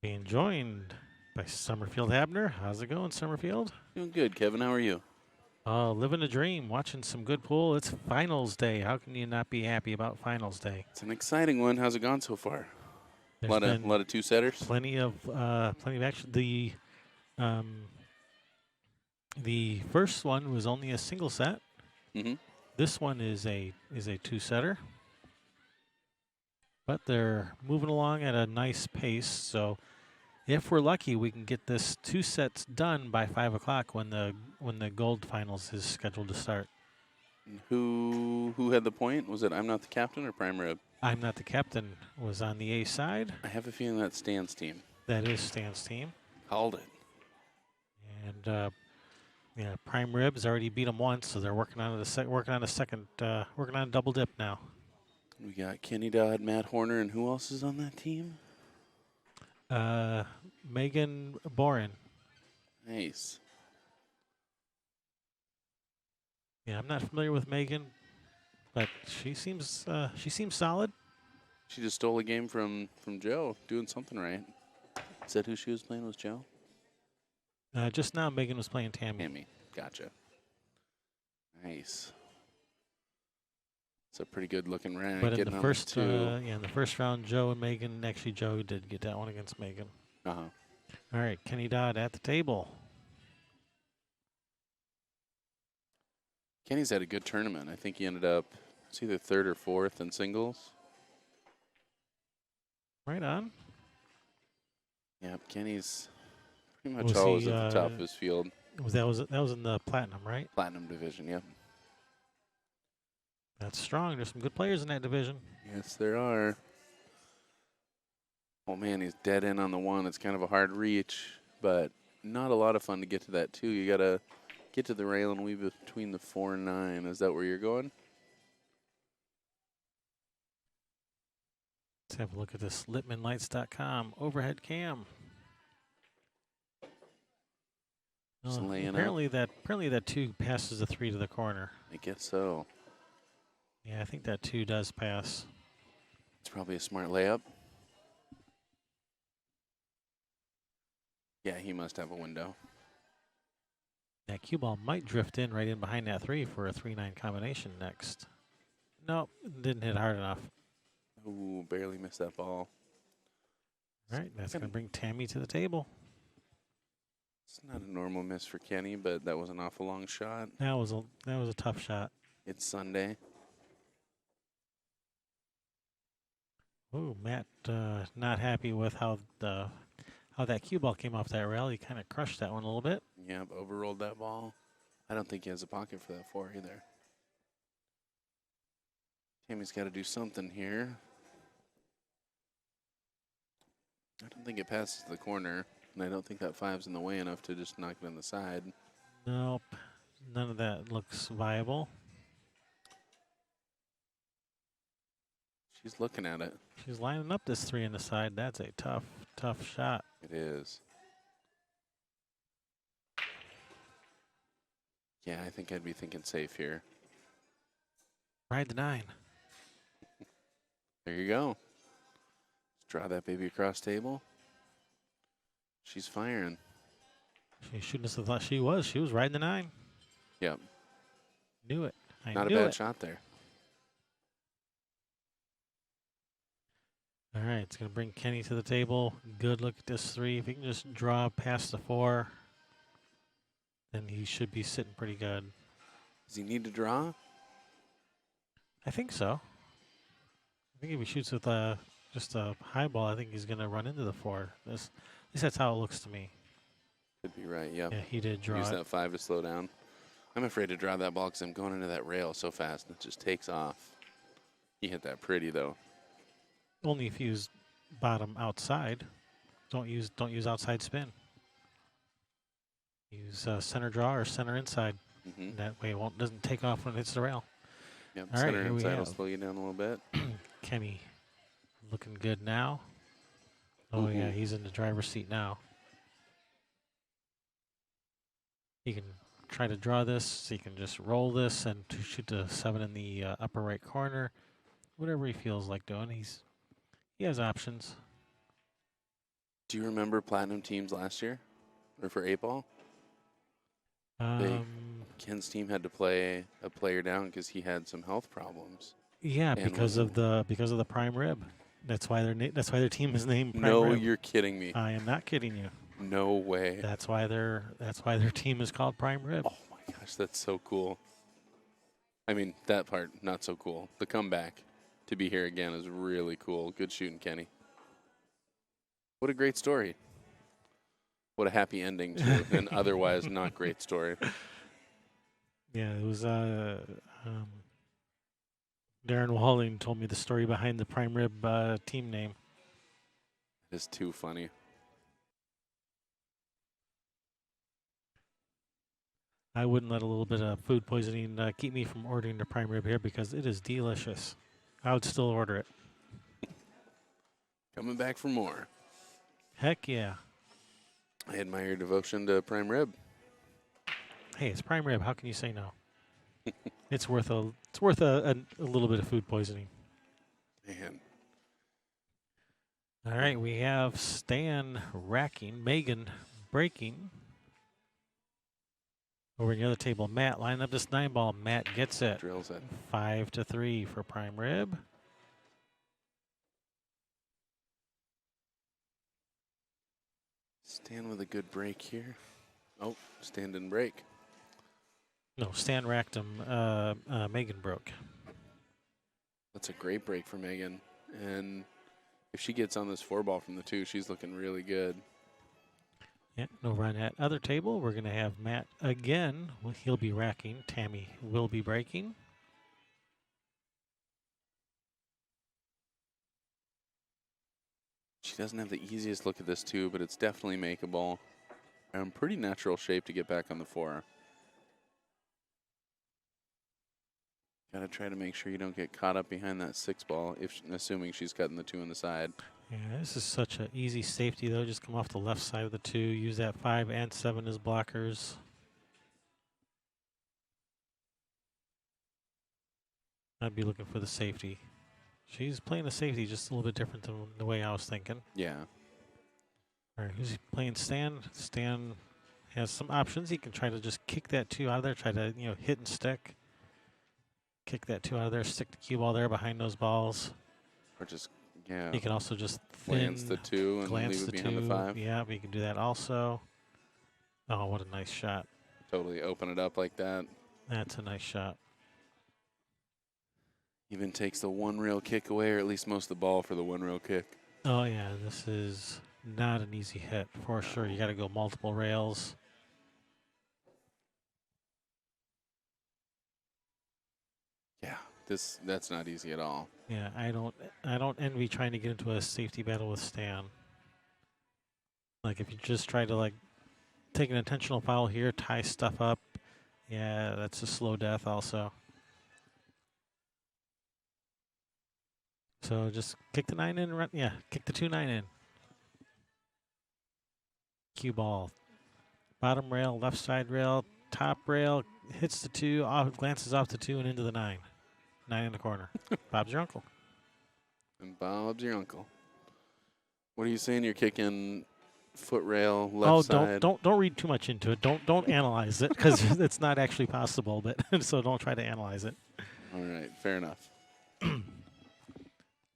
Being joined by Summerfield Abner. How's it going, Summerfield? Doing good, Kevin. How are you? Living a dream, watching some good pool. It's finals day. How can you not be happy about finals day? It's an exciting one. How's it gone so far? A There's lot of two-setters. plenty of action. The first one was only a single set. Mm-hmm. This one is a two-setter, but they're moving along at a nice pace. So, if we're lucky, we can get this 2 sets done by 5 o'clock when the gold finals is scheduled to start. Who had the point? Was it I'm Not the Captain or Prime Rib? I'm Not the Captain was on the A side. I have a feeling that's Stan's team. That is Stan's team. Called it. And Prime Ribs already beat them once, so they're working on a double dip now. We got Kenny Dodd, Matt Horner, and who else is on that team? Megan Boren. Nice. Yeah, I'm not familiar with Megan, but she seems solid. She just stole a game from Joe, doing something right. Is that who she was playing? Was Joe? Just now, Megan was playing Tammy. Tammy. Gotcha. Nice. It's a pretty good looking round. But in the first round, Joe and Megan. Actually, Joe did get that one against Megan. Uh-huh. All right, Kenny Dodd at the table. Kenny's had a good tournament. I think he ended up, it's either 3rd or 4th in singles. Right on. Yep, Kenny's pretty much always at the top of his field. That was in the platinum, right? Platinum division, yep. That's strong. There's some good players in that division. Yes, there are. Oh, man, he's dead in on the 1. It's kind of a hard reach, but not a lot of fun to get to that 2. You got to get to the rail and weave between the 4 and 9. Is that where you're going? Let's have a look at this LittmanLights.com overhead cam. Just laying up. Apparently that 2 passes the 3 to the corner. I guess so. Yeah, I think that 2 does pass. It's probably a smart layup. Yeah, he must have a window. That cue ball might drift in right in behind that 3 for a 3-9 combination next. Nope, didn't hit hard enough. Ooh, barely missed that ball. All right, that's going to bring Tammy to the table. It's not a normal miss for Kenny, but that was an awful long shot. That was a tough shot. It's Sunday. Ooh, Matt not happy with how that cue ball came off that rail. He kind of crushed that one a little bit. Yep, overrolled that ball. I don't think he has a pocket for that 4 either. Tammy's got to do something here. I don't think it passes the corner, and I don't think that 5's in the way enough to just knock it on the side. Nope, none of that looks viable. She's looking at it. She's lining up this 3 on the side. That's a tough shot. It is. Yeah, I think I'd be thinking safe here. Ride the 9. There you go. Let's draw that baby across table. She's firing. She shouldn't have thought she was. She was riding the 9. Yep. Knew it. Not a bad shot there. All right, it's going to bring Kenny to the table. Good look at this 3. If he can just draw past the 4, then he should be sitting pretty good. Does he need to draw? I think so. I think if he shoots with just a high ball, I think he's going to run into the 4. At least that's how it looks to me. Could be right, yep. Yeah, he did draw Use it. that 5 to slow down. I'm afraid to draw that ball because I'm going into that rail so fast and it just takes off. He hit that pretty, though. Only if you use bottom outside. Don't use outside spin. Use center draw or center inside. Mm-hmm. That way it doesn't take off when it hits the rail. Yep. All right, Center here we inside will have. slow you down a little bit. Kemi looking good now. Oh, yeah, he's in the driver's seat now. He can try to draw this. He can just roll this and to shoot the 7 in the upper right corner. Whatever he feels like doing. He has options. Do you remember Platinum teams last year? Or for 8-ball? Ken's team had to play a player down because he had some health problems. Yeah, And because of the prime rib. That's why their team is named Prime No, Rib. you're kidding me. I am not kidding you. No way. That's why their team is called Prime Rib. Oh my gosh, that's so cool. I mean, that part not so cool. The comeback to be here again is really cool. Good shooting, Kenny. What a great story. What a happy ending to an otherwise not great story. Yeah, it was Darren Walling told me the story behind the Prime Rib team name. It's too funny. I wouldn't let a little bit of food poisoning keep me from ordering the Prime Rib here because it is delicious. I would still order it. Coming back for more. Heck yeah. I admire your devotion to prime rib. Hey, it's Prime Rib. How can you say no? It's worth a little bit of food poisoning. Man. All right, we have Stan racking, Megan breaking. Over in the other table, Matt lining up this 9-ball. Matt gets it. Drills it. 5-3 for Prime Rib. Stan with a good break here. Oh, Stan didn't break. No, Stan racked him. Megan broke. That's a great break for Megan. And if she gets on this 4-ball from the 2, she's looking really good. Yeah, no run at other table. We're going to have Matt again. Well, he'll be racking. Tammy will be breaking. She doesn't have the easiest look at this 2, but it's definitely makeable. And pretty natural shape to get back on the 4. Gotta try to make sure you don't get caught up behind that 6-ball, assuming she's cutting the 2 on the side. Yeah, this is such an easy safety, though. Just come off the left side of the 2. Use that 5 and 7 as blockers. I'd be looking for the safety. She's playing the safety just a little bit different than the way I was thinking. Yeah. All right, who's playing Stan? Stan has some options. He can try to just kick that 2 out of there, try to, hit and stick. Kick that 2 out of there, stick the cue ball there behind those balls. Or just, yeah. He can also just glance the 2 and glance leave the it behind 2. the 5. Yeah, but you can do that also. Oh, what a nice shot. Totally open it up like that. That's a nice shot. Even takes the 1 rail kick away, or at least most of the ball for the 1 rail kick. Oh, yeah, this is not an easy hit for sure. You got to go multiple rails. Yeah, that's not easy at all. Yeah, I don't envy trying to get into a safety battle with Stan. Like if you just try to take an intentional foul here, tie stuff up, yeah, that's a slow death also. So just kick the 9 in, kick the 2-9 in. Cue ball. Bottom rail, left side rail, top rail, hits the 2, glances off the 2 and into the 9. 9 in the corner. Bob's your uncle. And Bob's your uncle. What are you saying? You're kicking foot rail, left side? Don't read too much into it. Don't analyze it because it's not actually possible. But so don't try to analyze it. All right, fair enough.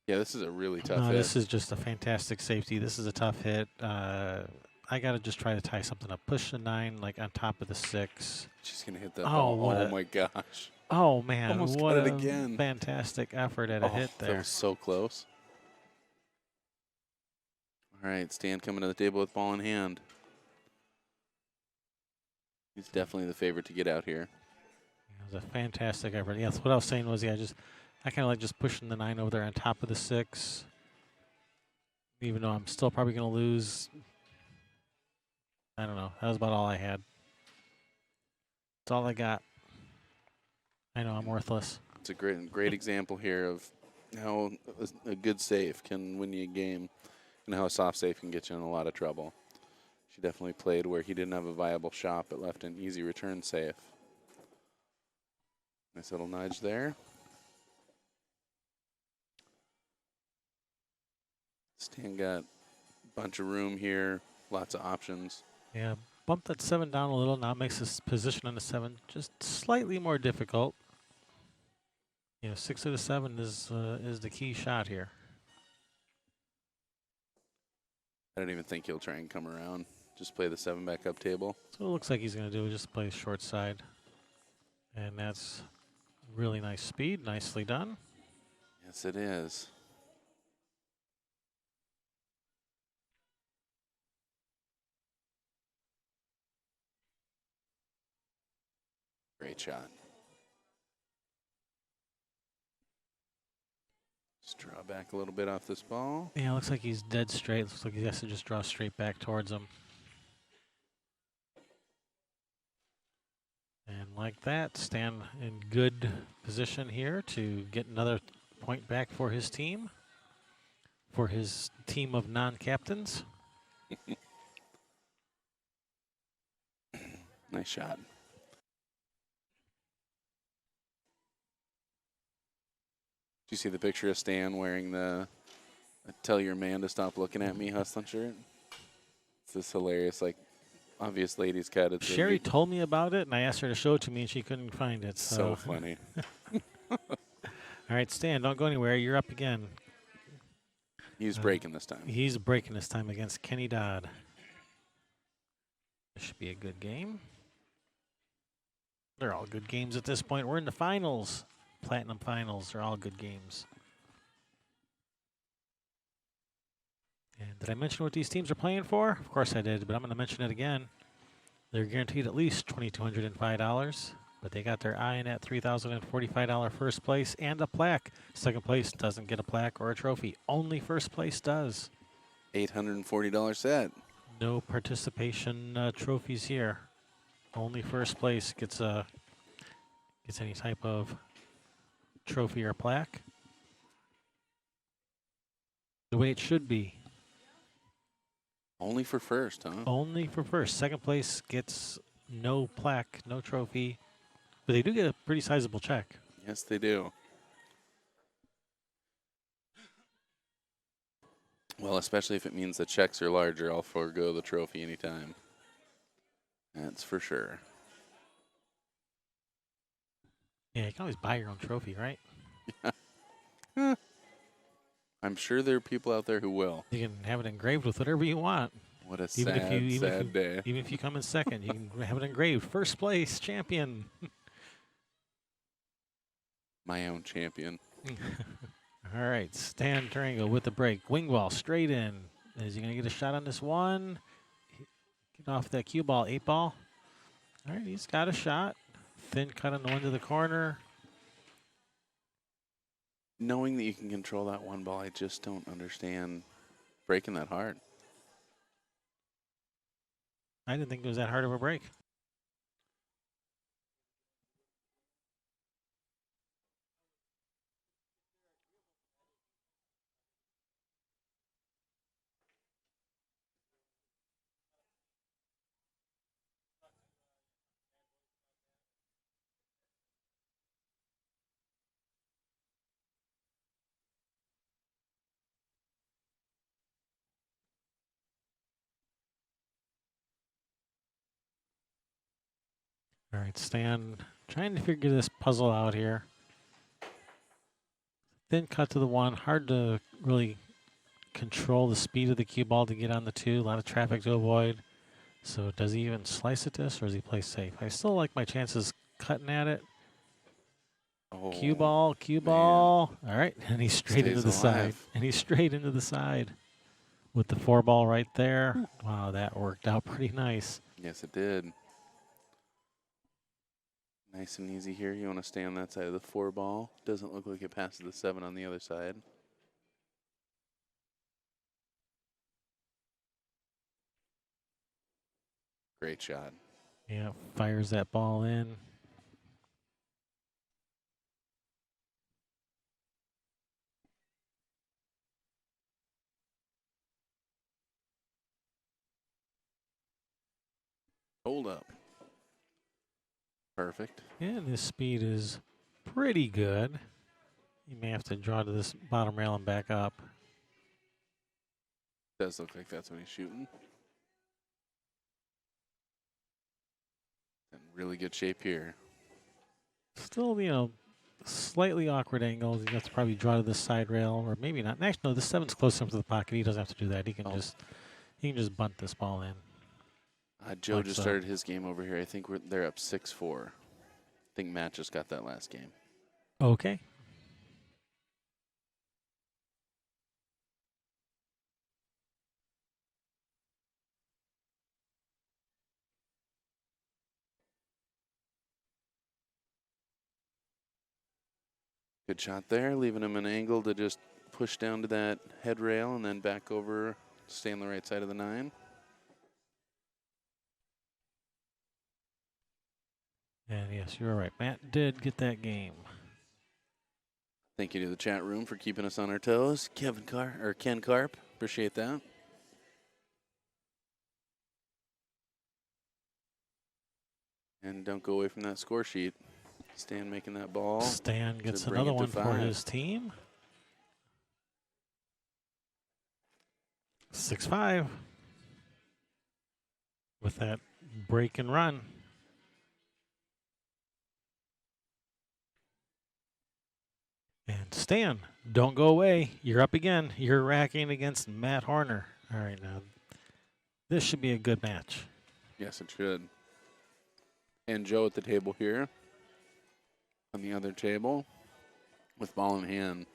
Yeah, this is a really tough hit. This is just a fantastic safety. This is a tough hit. I got to just try to tie something up. Push the 9 on top of the 6. She's going to hit that ball. Oh, my gosh. Oh, man. Almost what got it a again. Fantastic effort at a hit there. That was so close. All right, Stan coming to the table with ball in hand. He's definitely the favorite to get out here. It was a fantastic effort. Yeah, that's what I was saying was, I kind of like just pushing the 9 over there on top of the 6. Even though I'm still probably going to lose. I don't know. That was about all I had. That's all I got. I know I'm worthless. It's a great example here of how a good save can win you a game and how a soft save can get you in a lot of trouble. She definitely played where he didn't have a viable shot but left an easy return safe. Nice little nudge there. Stan got a bunch of room here, lots of options. Yeah, bump that 7 down a little. Now makes this position on the 7 just slightly more difficult. You know, 6 of the 7 is the key shot here. I don't even think he'll try and come around. Just play the 7 back up table. So it looks like he's going to do just play short side. And that's really nice speed. Nicely done. Yes, it is. Great shot. Just draw back a little bit off this ball. Yeah, looks like he's dead straight. Looks like he has to just draw straight back towards him. And like that, Stan in good position here to get another point back for his team. For his team of non-captains. Nice shot. Do you see the picture of Stan wearing the "Tell your man to stop looking at me" hustling shirt? It's this hilarious, like, obvious ladies' cut. It's Sherry told me about it, and I asked her to show it to me, and she couldn't find it. so funny. All right, Stan, don't go anywhere. You're up again. He's breaking this time. He's breaking this time against Kenny Dodd. This should be a good game. They're all good games at this point. We're in the finals. Platinum finals. They're all good games. And did I mention what these teams are playing for? Of course I did, but I'm going to mention it again. They're guaranteed at least $2,205, but they got their eye in at $3,045 first place and a plaque. Second place doesn't get a plaque or a trophy. Only first place does. $840 set. No participation trophies here. Only first place gets any type of trophy or plaque. The way it should be. Only for first, huh? Only for first. Second place gets no plaque, no trophy, but they do get a pretty sizable check. Yes, they do. Well, especially if it means the checks are larger, I'll forego the trophy anytime. That's for sure. Yeah, you can always buy your own trophy, right? I'm sure there are people out there who will. You can have it engraved with whatever you want. What a Even if you- sad day. Even if you come in second, you can have it engraved. First place, champion. My own champion. All right, Stan Durango with the break. Wing ball straight in. Is he going to get a shot on this one? Get off that cue ball, 8 ball. All right, he's got a shot. Thin cut on the one to the corner. Knowing that you can control that one ball, I just don't understand breaking that hard. I didn't think it was that hard of a break. All right, Stan trying to figure this puzzle out here. Thin cut to the one. Hard to really control the speed of the cue ball to get on the 2. A lot of traffic to avoid. So does he even slice at this, or does he play safe? I still like my chances cutting at it. Oh, Cue ball, cue ball. All right, and he's straight Stays into the side. alive. And he's straight into the side with the 4 ball right there. Wow, that worked out pretty nice. Yes, it did. Nice and easy here. You want to stay on that side of the 4 ball. Doesn't look like it passes the 7 on the other side. Great shot. Yeah, fires that ball in. Hold up. Perfect. And his speed is pretty good. You may have to draw to this bottom rail and back up. Does look like that's when he's shooting. In really good shape here. Still, you know, slightly awkward angles. You have to probably draw to this side rail, or maybe not. Actually, no, the 7's close enough to the pocket. He doesn't have to do that. He can just bunt this ball in. Joe Like just so. started his game over here. I think they're up 6-4. I think Matt just got that last game. Okay. Good shot there, leaving him an angle to just push down to that head rail and then back over, stay on the right side of the 9. And yes, you're right. Matt did get that game. Thank you to the chat room for keeping us on our toes. Ken Carp, appreciate that. And don't go away from that score sheet. Stan making that ball. Stan gets bring another it to one for 5. his team. 6-5 with that break and run. And Stan, don't go away. You're up again. You're racking against Matt Horner. All right, now this should be a good match. Yes, it should. And Joe at the table here. On the other table, with ball in hand.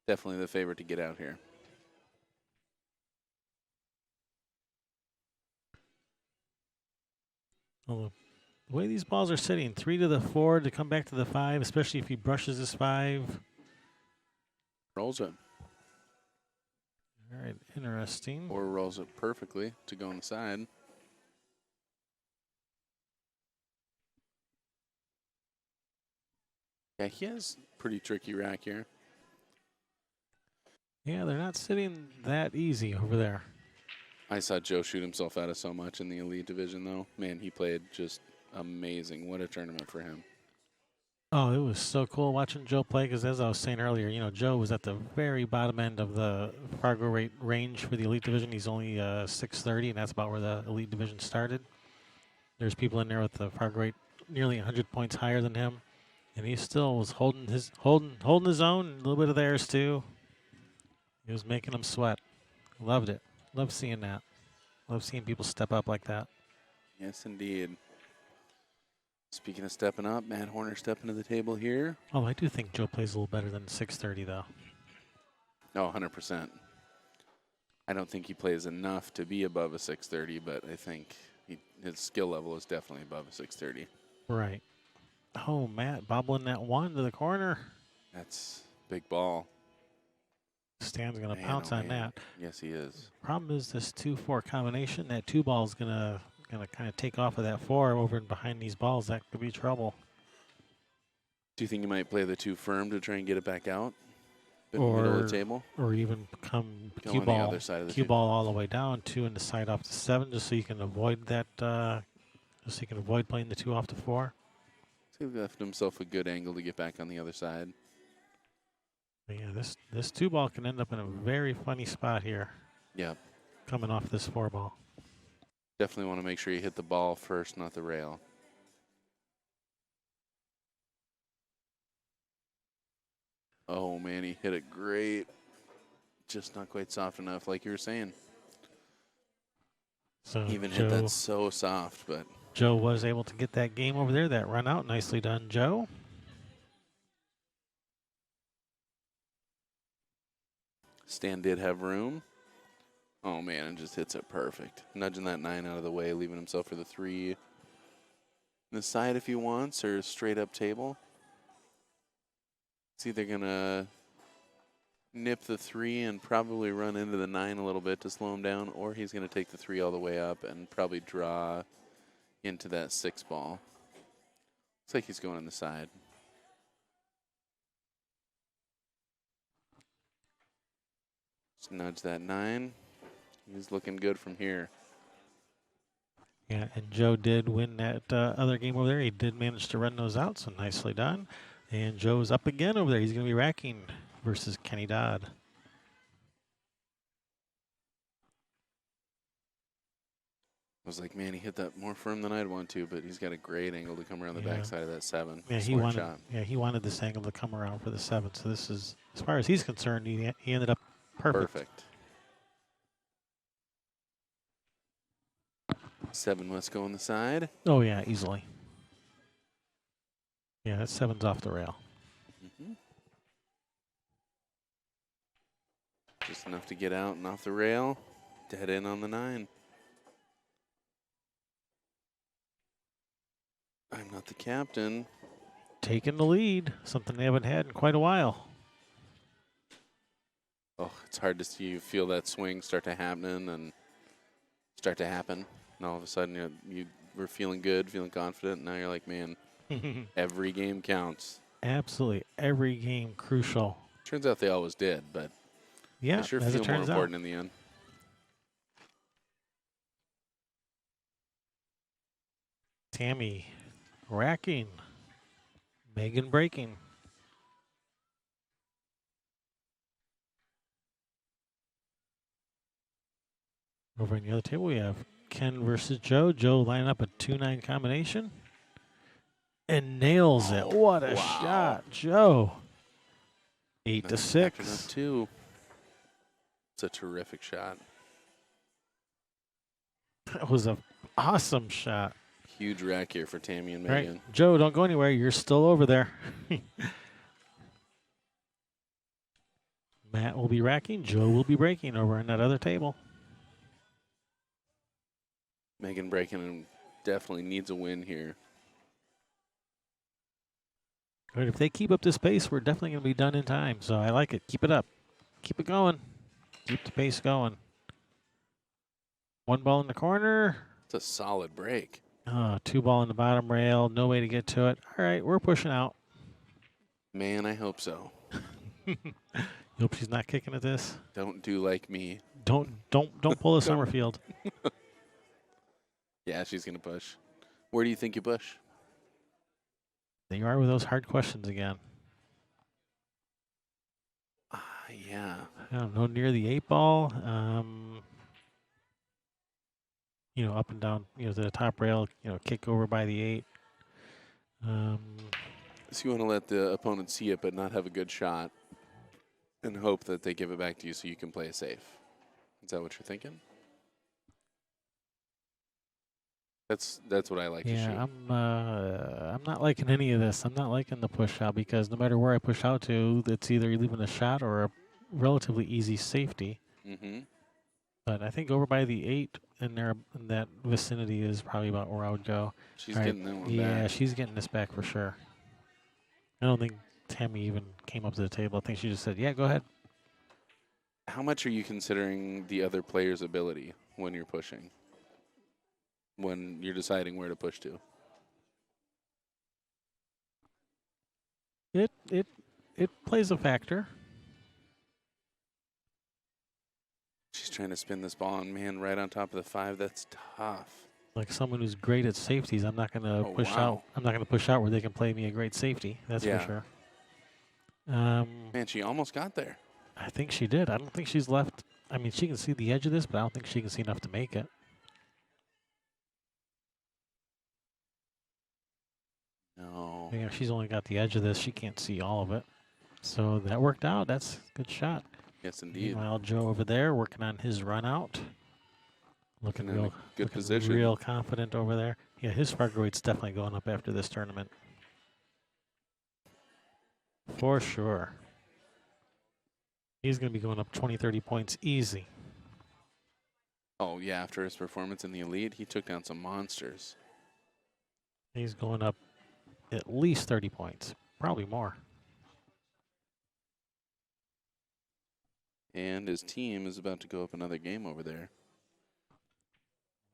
Definitely the favorite to get out here. Well, the way these balls are sitting, 3 to the 4 to come back to the 5, especially if he brushes this 5. Rolls it. All right, interesting. Or rolls it perfectly to go on the side. Yeah, he has pretty tricky rack here. Yeah, they're not sitting that easy over there. I saw Joe shoot himself out of so much in the elite division, though. Man, he played just amazing. What a tournament for him. Oh, it was so cool watching Joe play because, as I was saying earlier, you know, Joe was at the very bottom end of the Fargo rate range for the elite division. He's only 630, and that's about where the elite division started. There's people in there with the Fargo rate nearly 100 points higher than him, and he still was holding his own, a little bit of theirs too. He was making them sweat. Loved it. Love seeing that. Love seeing people step up like that. Yes, indeed. Speaking of stepping up, Matt Horner stepping to the table here. Oh, I do think Joe plays a little better than 630, though. Oh, 100%. I don't think he plays enough to be above a 630, but I think his skill level is definitely above a 630. Right. Oh, Matt bobbling that 1 to the corner. That's big ball. Stan's going to Man, pounce oh, on man. that. Yes, he is. Problem is this 2-4 combination. That 2 ball is gonna kind of take off of that 4 over and behind these balls. That could be trouble. Do you think you might play the 2 firm to try and get it back out? In the middle of the table? Or even come Go cue on the ball, other side of the cue table. ball all the way down 2 and the side off to 7, just so you can avoid that. Just so you can avoid playing the 2 off to 4. So he left himself a good angle to get back on the other side. But yeah, this 2 ball can end up in a very funny spot here. Yeah. Coming off this 4 ball. Definitely want to make sure you hit the ball first, not the rail. Oh, man, he hit it great. Just not quite soft enough, like you were saying. So Even hit that so soft, but Joe was able to get that game over there. That run out, nicely done, Joe. Stan did have room. Oh, man, and just hits it perfect. Nudging that 9 out of the way, leaving himself for the 3. The side if he wants, or straight up table. It's either going to nip the 3 and probably run into the 9 a little bit to slow him down, or he's going to take the 3 all the way up and probably draw into that 6 ball. Looks like he's going on the side. Just nudge that 9. He's looking good from here. Yeah, and Joe did win that other game over there. He did manage to run those out, so nicely done. And Joe's up again over there. He's going to be racking versus Kenny Dodd. I was like, man, he hit that more firm than I'd want to, but he's got a great angle to come around the Yeah. backside of that 7. Yeah, Smart shot. he wanted this angle to come around for the 7. So this is, as far as he's concerned, he ended up perfect. 7 must go on the side. Oh yeah, easily. Yeah, that 7's off the rail. Just enough to get out and off the rail. Dead in on the 9. I'm not the captain. Taking the lead, something they haven't had in quite a while. Oh, it's hard to see. You feel that swing start to happen, and all of a sudden you were feeling good, feeling confident, and now you're like, man, every game counts. Absolutely, every game crucial. Turns out they always did, but Yeah, they sure as it feel more turns out. important in the end. Tammy racking, Megan breaking. Over on the other table, we have Ken versus Joe. Joe lining up a 2-9 combination and nails it. What a shot, Joe. 8 to 6. 2. It's a terrific shot. That was an awesome shot. Huge rack here for Tammy and All right, Megan. Joe, don't go anywhere. You're still over there. Matt will be racking. Joe will be breaking over on that other table. Megan breaking definitely needs a win here. But if they keep up this pace, we're definitely going to be done in time. So I like it. Keep it up. Keep it going. Keep the pace going. 1 ball in the corner. It's a solid break. 2 ball in the bottom rail. No way to get to it. All right, we're pushing out. Man, I hope so. You hope she's not kicking at this. Don't do like me. Don't pull a Summerfield. Yeah, she's going to push. Where do you think you push? There you are with those hard questions again. Yeah. I don't know, near the 8 ball. Up and down, to the top rail, kick over by the 8. So you want to let the opponent see it but not have a good shot and hope that they give it back to you so you can play it safe. Is that what you're thinking? That's what I like to shoot. Yeah, I'm not liking any of this. I'm not liking the push out because no matter where I push out to, it's either leaving a shot or a relatively easy safety. Mm-hmm. But I think over by the 8 in that vicinity is probably about where I would go. She's All right, getting that one yeah, back. she's getting this back for sure. I don't think Tammy even came up to the table. I think she just said, yeah, go ahead. How much are you considering the other player's ability when you're pushing? When you're deciding where to push to? It plays a factor. She's trying to spin this ball, and man, right on top of the 5, that's tough. Like someone who's great at safeties, I'm not going to push wow. out. I'm not going to push out where they can play me a great safety. That's Yeah. for sure. Man, she almost got there. I think she did. I don't think she's left. I mean, she can see the edge of this, but I don't think she can see enough to make it. No. Yeah, she's only got the edge of this. She can't see all of it. So that worked out. That's a good shot. Yes, indeed. Meanwhile, Joe over there working on his run out. Looking in a real good looking position. real confident over there. Yeah, his Fargo rate's definitely going up after this tournament. For sure. He's going to be going up 20, 30 points easy. Oh, yeah, after his performance in the Elite, he took down some monsters. He's going up at least 30 points, probably more. And his team is about to go up another game over there.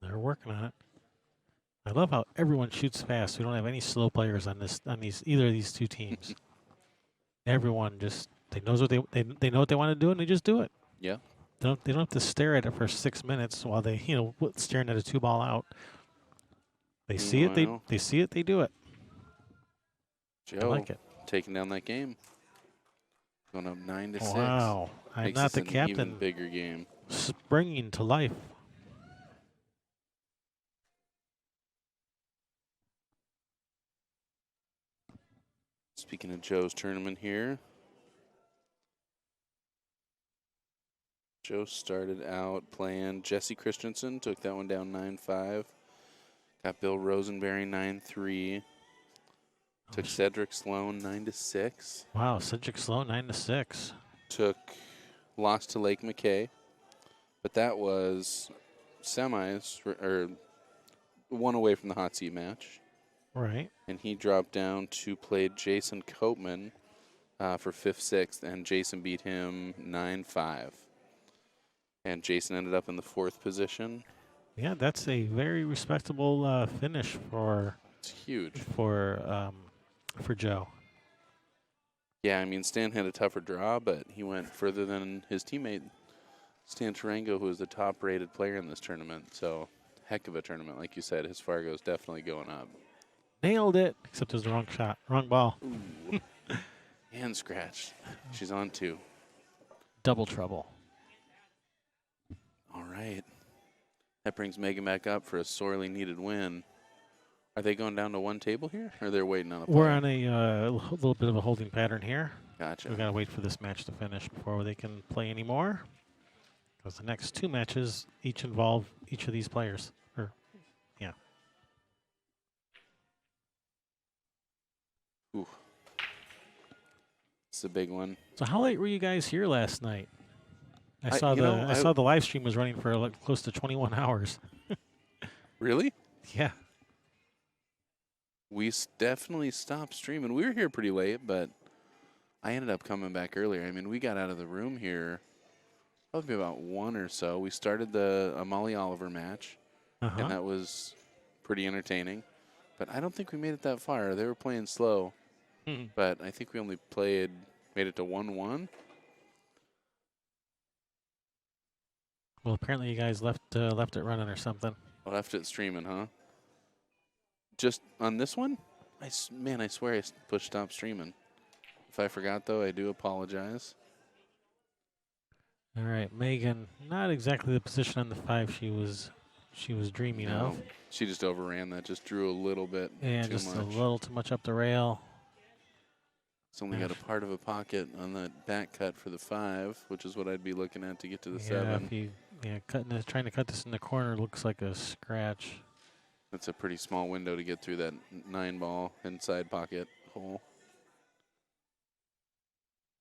They're working on it. I love how everyone shoots fast. We don't have any slow players on either of these two teams. Everyone just they knows what they know what they want to do and they just do it. Yeah. They don't have to stare at it for 6 minutes while they staring at a 2-ball out. They see it. Meanwhile, They see it. They do it. I Joe like it. taking down that game. Going up 9-6. Wow! I'm Makes not this the an even captain. bigger game. Springing to life. Speaking of Joe's tournament here, Joe started out playing Jesse Christensen, took that one down 9-5. Got Bill Rosenberry 9-3. Took Cedric Sloan 9-6. Wow, Cedric Sloan 9-6. Lost to Lake McKay, but that was semis or one away from the hot seat match. Right. And he dropped down to play Jason Copeman for 5th, 6th, and Jason beat him 9-5. And Jason ended up in the 4th position. Yeah, that's a very respectable finish for It's huge. for Joe. Yeah, I mean, Stan had a tougher draw, but he went further than his teammate, Stan Tarango, who was the top-rated player in this tournament. So, heck of a tournament. Like you said, his Fargo is definitely going up. Nailed it, except it was the wrong shot, wrong ball. Ooh. Hand scratched. She's on 2. Double trouble. All right. That brings Megan back up for a sorely needed win. Are they going down to one table here, or they're waiting on a player? We're on a little bit of a holding pattern here. Gotcha. We've got to wait for this match to finish before they can play anymore. Because the next 2 matches each involve each of these players. Yeah. Ooh. It's a big one. So how late were you guys here last night? I saw you know, I saw the live stream was running for like close to 21 hours. Really? Yeah. We definitely stopped streaming. We were here pretty late, but I ended up coming back earlier. I mean, we got out of the room here probably about 1 or so. We started the Molly Oliver match, Uh-huh. and that was pretty entertaining. But I don't think we made it that far. They were playing slow, but I think we only made it to 1-1. Well, apparently you guys left it running or something. I left it streaming, huh? Just on this one? Man, I swear I pushed stop streaming. If I forgot, though, I do apologize. All right, Megan, not exactly the position on the 5 she was dreaming of. She just overran that, just drew a little bit And too just much. a little too much up the rail. It's only got a part of a pocket on that back cut for the 5, which is what I'd be looking at to get to the 7. If you trying to cut this in the corner looks like a scratch. That's a pretty small window to get through that 9-ball inside pocket hole.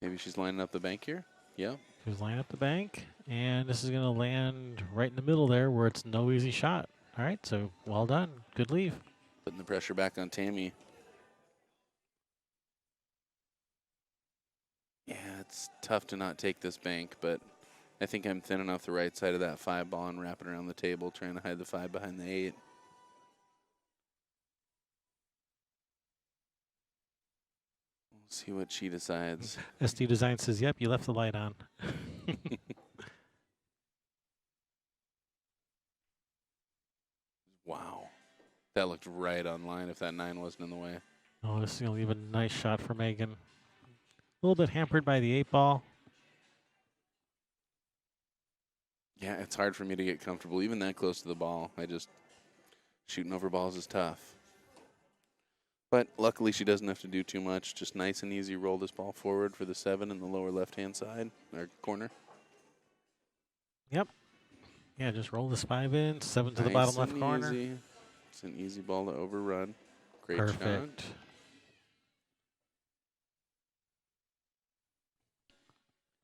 Maybe she's lining up the bank here. Yeah. She was lining up the bank, and this is going to land right in the middle there where it's no easy shot. All right, so well done. Good leave. Putting the pressure back on Tammy. Yeah, it's tough to not take this bank, but I think I'm thin enough the right side of that 5-ball and wrapping around the table, trying to hide the 5 behind the 8. We'll see what she decides. SD Design says, yep, you left the light on. Wow. That looked right on line if that 9 wasn't in the way. Oh, this is going to leave a nice shot for Megan. A little bit hampered by the 8-ball. Yeah, it's hard for me to get comfortable, even that close to the ball. Shooting over balls is tough. But luckily she doesn't have to do too much. Just nice and easy roll this ball forward for the 7 in the lower left-hand side, or corner. Yep. Yeah, just roll this 5 in, 7 to the bottom left corner. Easy. It's an easy ball to overrun. Great Perfect. shot.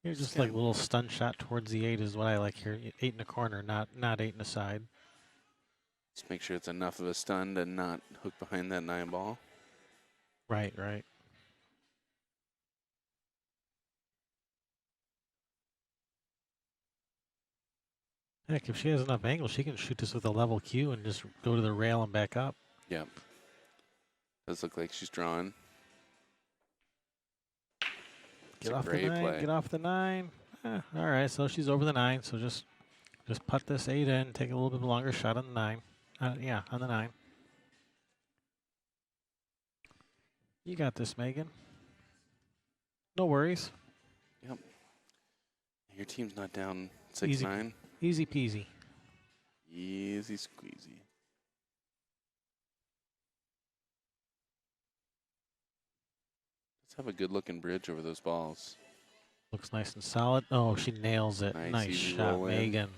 Here's just like a little stun shot towards the 8 is what I like here. 8 in the corner, not 8 in the side. Just make sure it's enough of a stun to not hook behind that 9 ball. Right, right. Heck, if she has enough angle, she can shoot this with a level cue and just go to the rail and back up. Yep. Does look like she's drawing. It's Get a off the great 9. play. Get off the 9. All right, so she's over the 9. So just putt this 8 in. Take a little bit longer shot on the 9. Yeah, on the 9. You got this, Megan. No worries. Yep. Your team's not down Easy. 6-9. Easy peasy. Easy squeezy. Let's have a good looking bridge over those balls. Looks nice and solid. Oh, she nails it. Nice, Nice easy shot, roll in. Megan.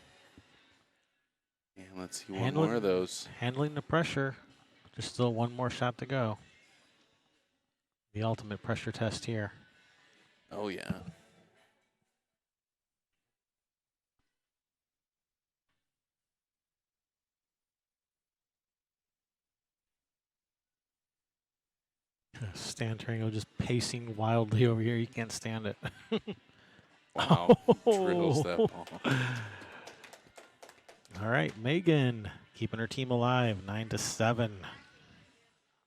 And let's see one more of those. Handling the pressure. Just still one more shot to go. The ultimate pressure test here. Oh, yeah. Stan Tarango just pacing wildly over here. You can't stand it. Wow. Drills that ball. All right, Megan keeping her team alive, 9-7.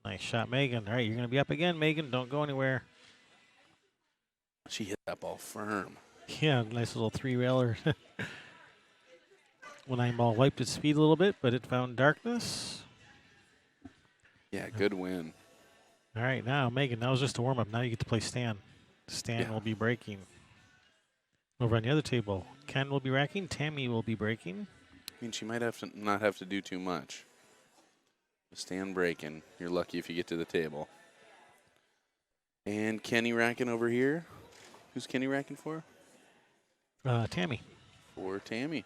Nice shot, Megan. All right, you're going to be up again, Megan. Don't go anywhere. She hit that ball firm. Yeah, nice little 3-railer. When I'm all wiped its speed a little bit, but it found darkness. Yeah, good win. All right, now, Megan, that was just a warm-up. Now you get to play Stan. Stan Yeah. will be breaking. Over on the other table, Ken will be racking. Tammy will be breaking. I mean, she might have to not have to do too much. Stand breaking. You're lucky if you get to the table. And Kenny racking over here. Who's Kenny racking for? Tammy. For Tammy.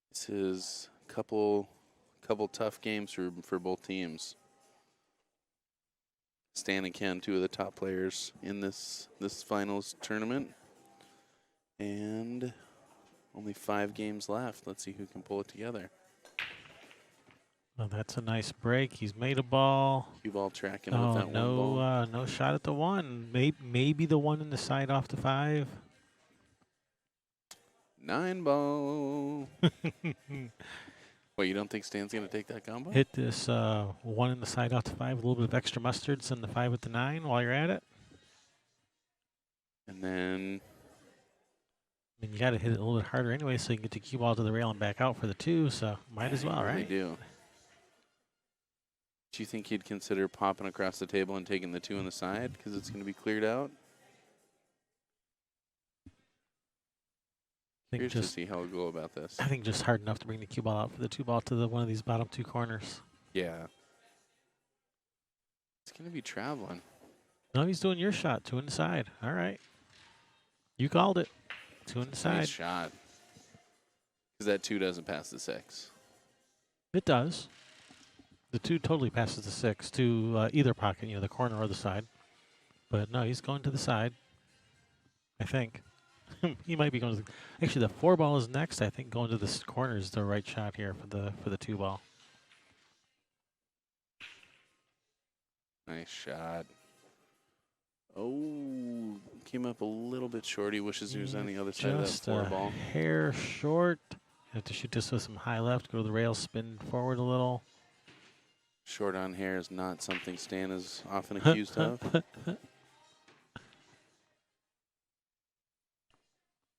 This is a couple tough games for both teams. Stan and Ken, two of the top players in this finals tournament. And only 5 games left. Let's see who can pull it together. Oh, that's a nice break. He's made a ball. Cue ball tracking with Oh, that one ball. no shot at the 1. Maybe the 1 in the side off the 5. 9 ball. Wait, you don't think Stan's going to take that combo? Hit this 1 in the side off the 5 with a little bit of extra mustard. Send the 5 at the 9 while you're at it. And then, I mean, you got to hit it a little bit harder anyway, so you can get the cue ball to the rail and back out for the 2. So might as well, you really right? do. Do you think he'd consider popping across the table and taking the 2 on the side because it's going to be cleared out? I think Curious to just see how we'll go about this. I think just hard enough to bring the cue ball out for the 2 ball to the one of these bottom 2 corners. Yeah. It's going to be traveling. No, he's doing your shot. 2 in the side. All right. You called it. 2 in the side. Nice shot. Because that 2 doesn't pass the 6. It does. The 2 totally passes the 6 to either pocket, the corner or the side. But no, he's going to the side. I think. He might be going to the, actually, the 4 ball is next. I think going to the corner is the right shot here for the 2 ball. Nice shot. Oh, came up a little bit short. He wishes he was on the other side of that Just 4 a ball. hair short. Have to shoot this with some high left. Go to the rail, spin forward a little. Short on hair is not something Stan is often accused of.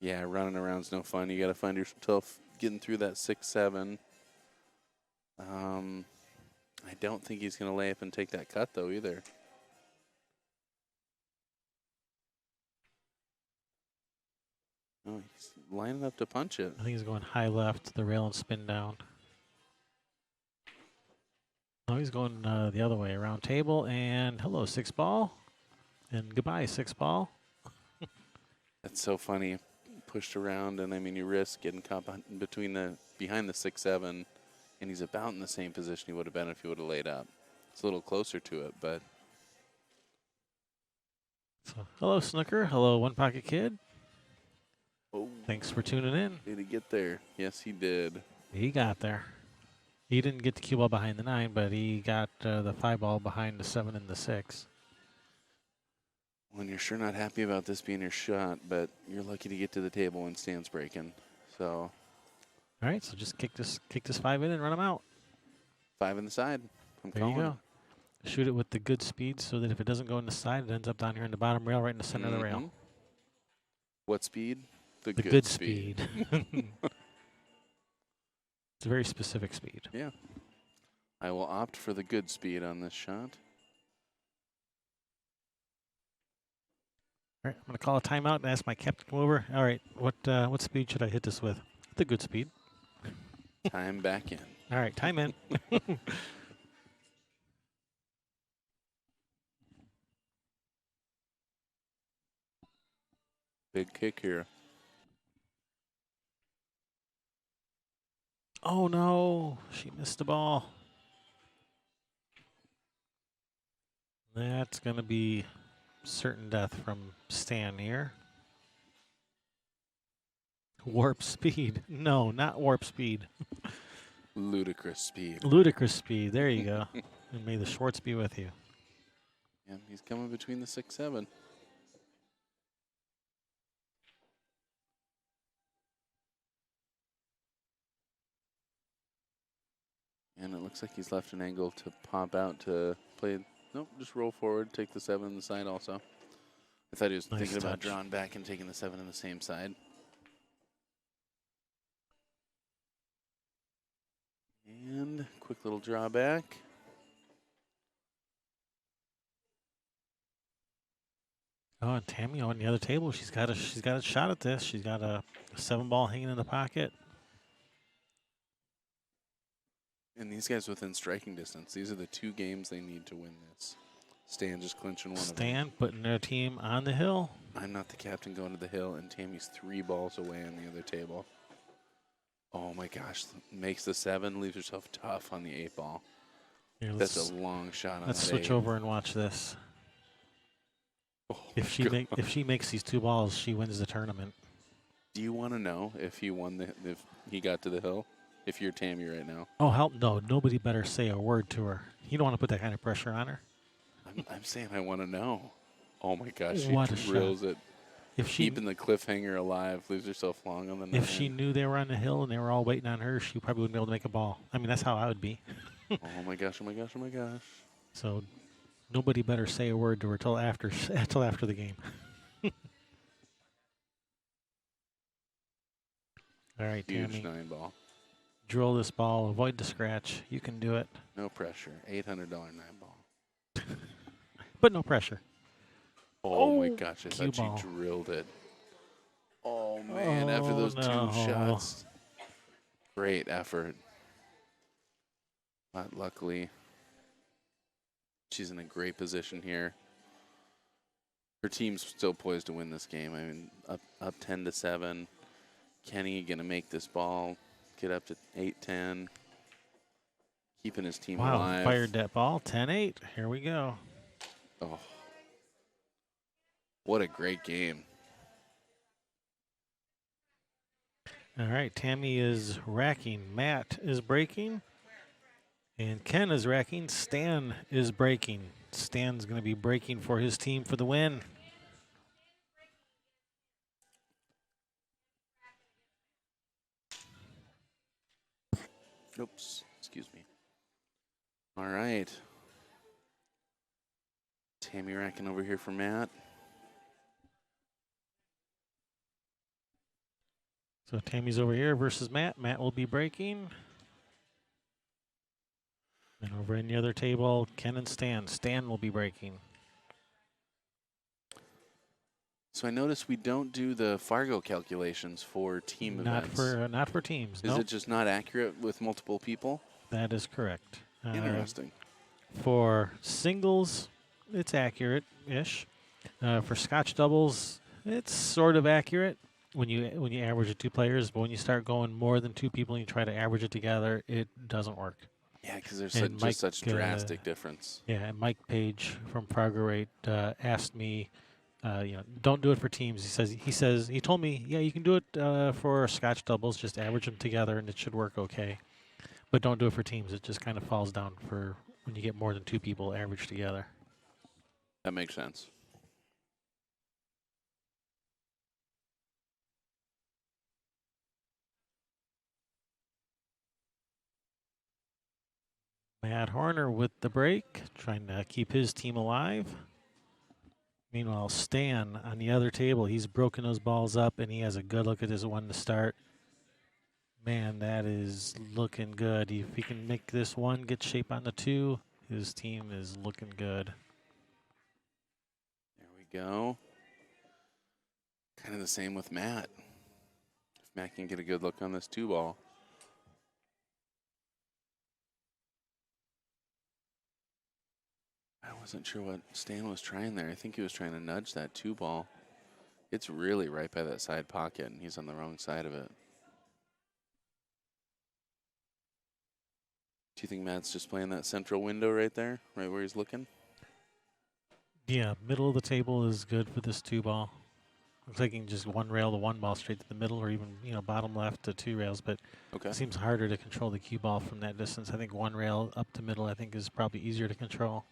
Yeah, running around's no fun. You got to find yourself getting through that 6-7. I don't think he's going to lay up and take that cut, though, either. Oh, he's lining up to punch it. I think he's going high left to the rail and spin down. No, he's going the other way, around table, and hello, 6 ball. And goodbye, 6 ball. That's so funny. Pushed around, and I mean, you risk getting caught behind the 6-7, and he's about in the same position he would have been if he would have laid up. It's a little closer to it, but So, hello, Snooker. Hello, One Pocket Kid. oh, Thanks for tuning in. did he get there? Yes, he did. He got there. He didn't get the cue ball behind the 9, but he got the 5 ball behind the 7 and the 6. When you're sure not happy about this being your shot, but you're lucky to get to the table when Stan's breaking. So All right, so just kick this 5 in and run him out. 5 in the side. I'm There you calling go. Shoot it with the good speed so that if it doesn't go in the side, it ends up down here in the bottom rail, right in the center of the rail. Mhm. What speed? The good speed. It's a very specific speed. Yeah. I will opt for the good speed on this shot. All right, I'm going to call a timeout and ask my captain to come over. All right, what speed should I hit this with? The good speed. Time back in. All right, time in. Big kick here. Oh, no. She missed the ball. That's going to be certain death from Stan here. Warp speed. No, not warp speed. Ludicrous speed. Ludicrous speed. There you go. And may the Schwartz be with you. Yeah, he's coming between the 6-7. And it looks like he's left an angle to pop out to play. Nope, just roll forward, take the 7 on the side also. I thought he was Nice thinking about touch. drawing back and taking the 7 on the same side. And quick little drawback. Oh, and Tammy on the other table, she's got a shot at this. She's got a 7 ball hanging in the pocket. And these guys within striking distance. These are the 2 games they need to win this. Stan just clinching one of them. Stan putting their team on the hill. I'm not the captain going to the hill, and Tammy's 3 balls away on the other table. Oh my gosh, makes the 7, leaves herself tough on the 8 ball. Here, That's a long shot on let's that switch 8. over and watch this. Oh If my if she makes these 2 balls, she wins the tournament. Do you want to know if he won if he got to the hill? If you're Tammy right now, Oh, hell no. Nobody better say a word to her. You don't want to put that kind of pressure on her. I'm saying I want to know. Oh my gosh, she What a shot. drills it, If she keeping the cliffhanger alive, leaves herself long on the 9. if she knew they were on the hill and they were all waiting on her, she probably wouldn't be able to make a ball. I mean, that's how I would be. Oh my gosh, oh my gosh, oh my gosh. So nobody better say a word to her till after the game. All right, Huge Tammy. 9 ball. Drill this ball. Avoid the scratch. You can do it. No pressure. $800 9 ball. But no pressure. Oh my Oh, gosh, I cue thought ball. she drilled it. Oh man, after Oh, those no. 2 shots. Great effort. But luckily, she's in a great position here. Her team's still poised to win this game. I mean, up 10-7. Kenny gonna make this ball get up to 8-10. Keeping his team Wow, alive. fired that ball. 10-8. Here we go. Oh, what a great game. All right, Tammy is racking. Matt is breaking. And Ken is racking. Stan is breaking. Stan's going to be breaking for his team for the win. Oops, excuse me. All right. Tammy racking over here for Matt. So Tammy's over here versus Matt. Matt will be breaking. And over in the other table, Ken and Stan. Stan will be breaking. So I noticed we don't do the Fargo calculations for team events. Not for teams. Is Nope. it just not accurate with multiple people? That is correct. Interesting. For singles, it's accurate-ish. For Scotch doubles, it's sort of accurate when you average the 2 players. But when you start going more than 2 people and you try to average it together, it doesn't work. Yeah, because there's And just such Mike, drastic difference. Yeah, and Mike Page from Fargo Rate asked me, don't do it for teams. He told me, yeah, you can do it for Scotch doubles. Just average them together, and it should work okay. But don't do it for teams. It just kind of falls down for when you get more than 2 people averaged together. That makes sense. Matt Horner with the break, trying to keep his team alive. Meanwhile, Stan on the other table, he's broken those balls up, and he has a good look at his one to start. Man, that is looking good. If he can make this one get shape on the 2, his team is looking good. There we go. Kind of the same with Matt. If Matt can get a good look on this 2 ball. I wasn't sure what Stan was trying there. I think he was trying to nudge that 2 ball. It's really right by that side pocket, and he's on the wrong side of it. Do you think Matt's just playing that central window right there, right where he's looking? Yeah, middle of the table is good for this 2 ball. Looks like he can just 1 rail the 1 ball straight to the middle, or even bottom left to 2 rails. But Okay. it seems harder to control the cue ball from that distance. I think 1 rail up to middle, I think, is probably easier to control.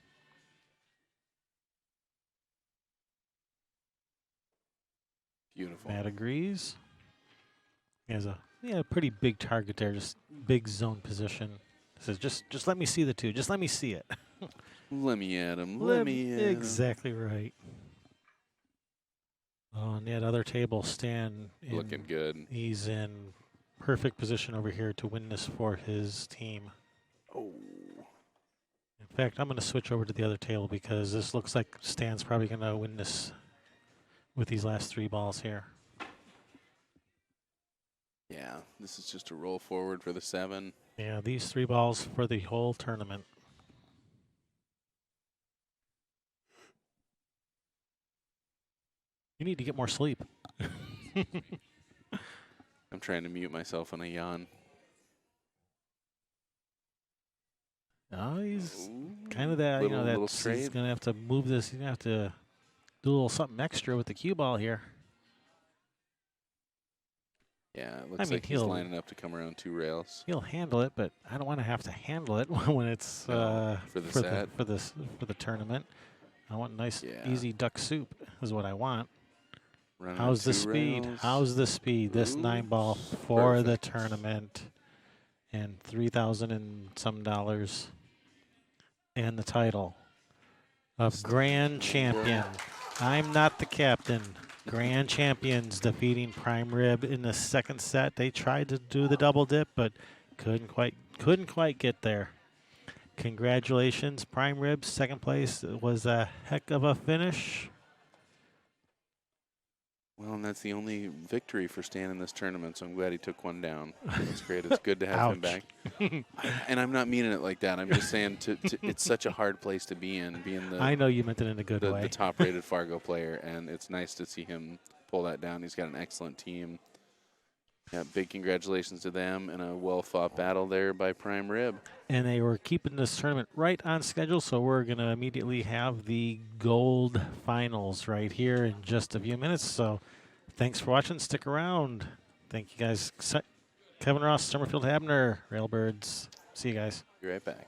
Beautiful. Matt agrees. He has a pretty big target there, just big zone position. Says just let me see the 2. Just let me see it. Let me at him. Let me at him. Exactly right. On that other table, Stan Looking good. He's in perfect position over here to win this for his team. Oh. In fact, I'm going to switch over to the other table because this looks like Stan's probably going to win this with these last 3 balls here. Yeah, this is just a roll forward for the 7. Yeah, these 3 balls for the whole tournament. You need to get more sleep. I'm trying to mute myself on a yawn. Oh, he's Ooh, kind of that, little he's straight. going to have to move this. He's going to have to do a little something extra with the cue ball here. Yeah, it looks like he's lining up to come around 2 rails. He'll handle it, but I don't want to have to handle it when it's No, for the set. For the tournament. I want nice, Yeah. easy duck soup is what I want. Running How's the at 2 speed? rails. How's the speed? This Ooh, 9 ball for perfect. the tournament, and $3,000 and some dollars, and the title of Grand Champion. I'm not the captain. Grand Champions defeating Prime Rib in the 2nd set. They tried to do the double dip, but couldn't quite get there. Congratulations, Prime Rib. 2nd place. It was a heck of a finish. Well, and that's the only victory for Stan in this tournament, so I'm glad he took one down. That's great. It's good to have him back. And I'm not meaning it like that. I'm just saying it's such a hard place to be in, being I know you meant it in a good way. the top-rated Fargo player, and it's nice to see him pull that down. He's got an excellent team. Yeah, big congratulations to them, and a well-fought battle there by Prime Rib. And they were keeping this tournament right on schedule, so we're going to immediately have the gold finals right here in just a few minutes. So thanks for watching. Stick around. Thank you guys. Kevin Ross, Summerfield Habner, Railbirds. See you guys. Be right back.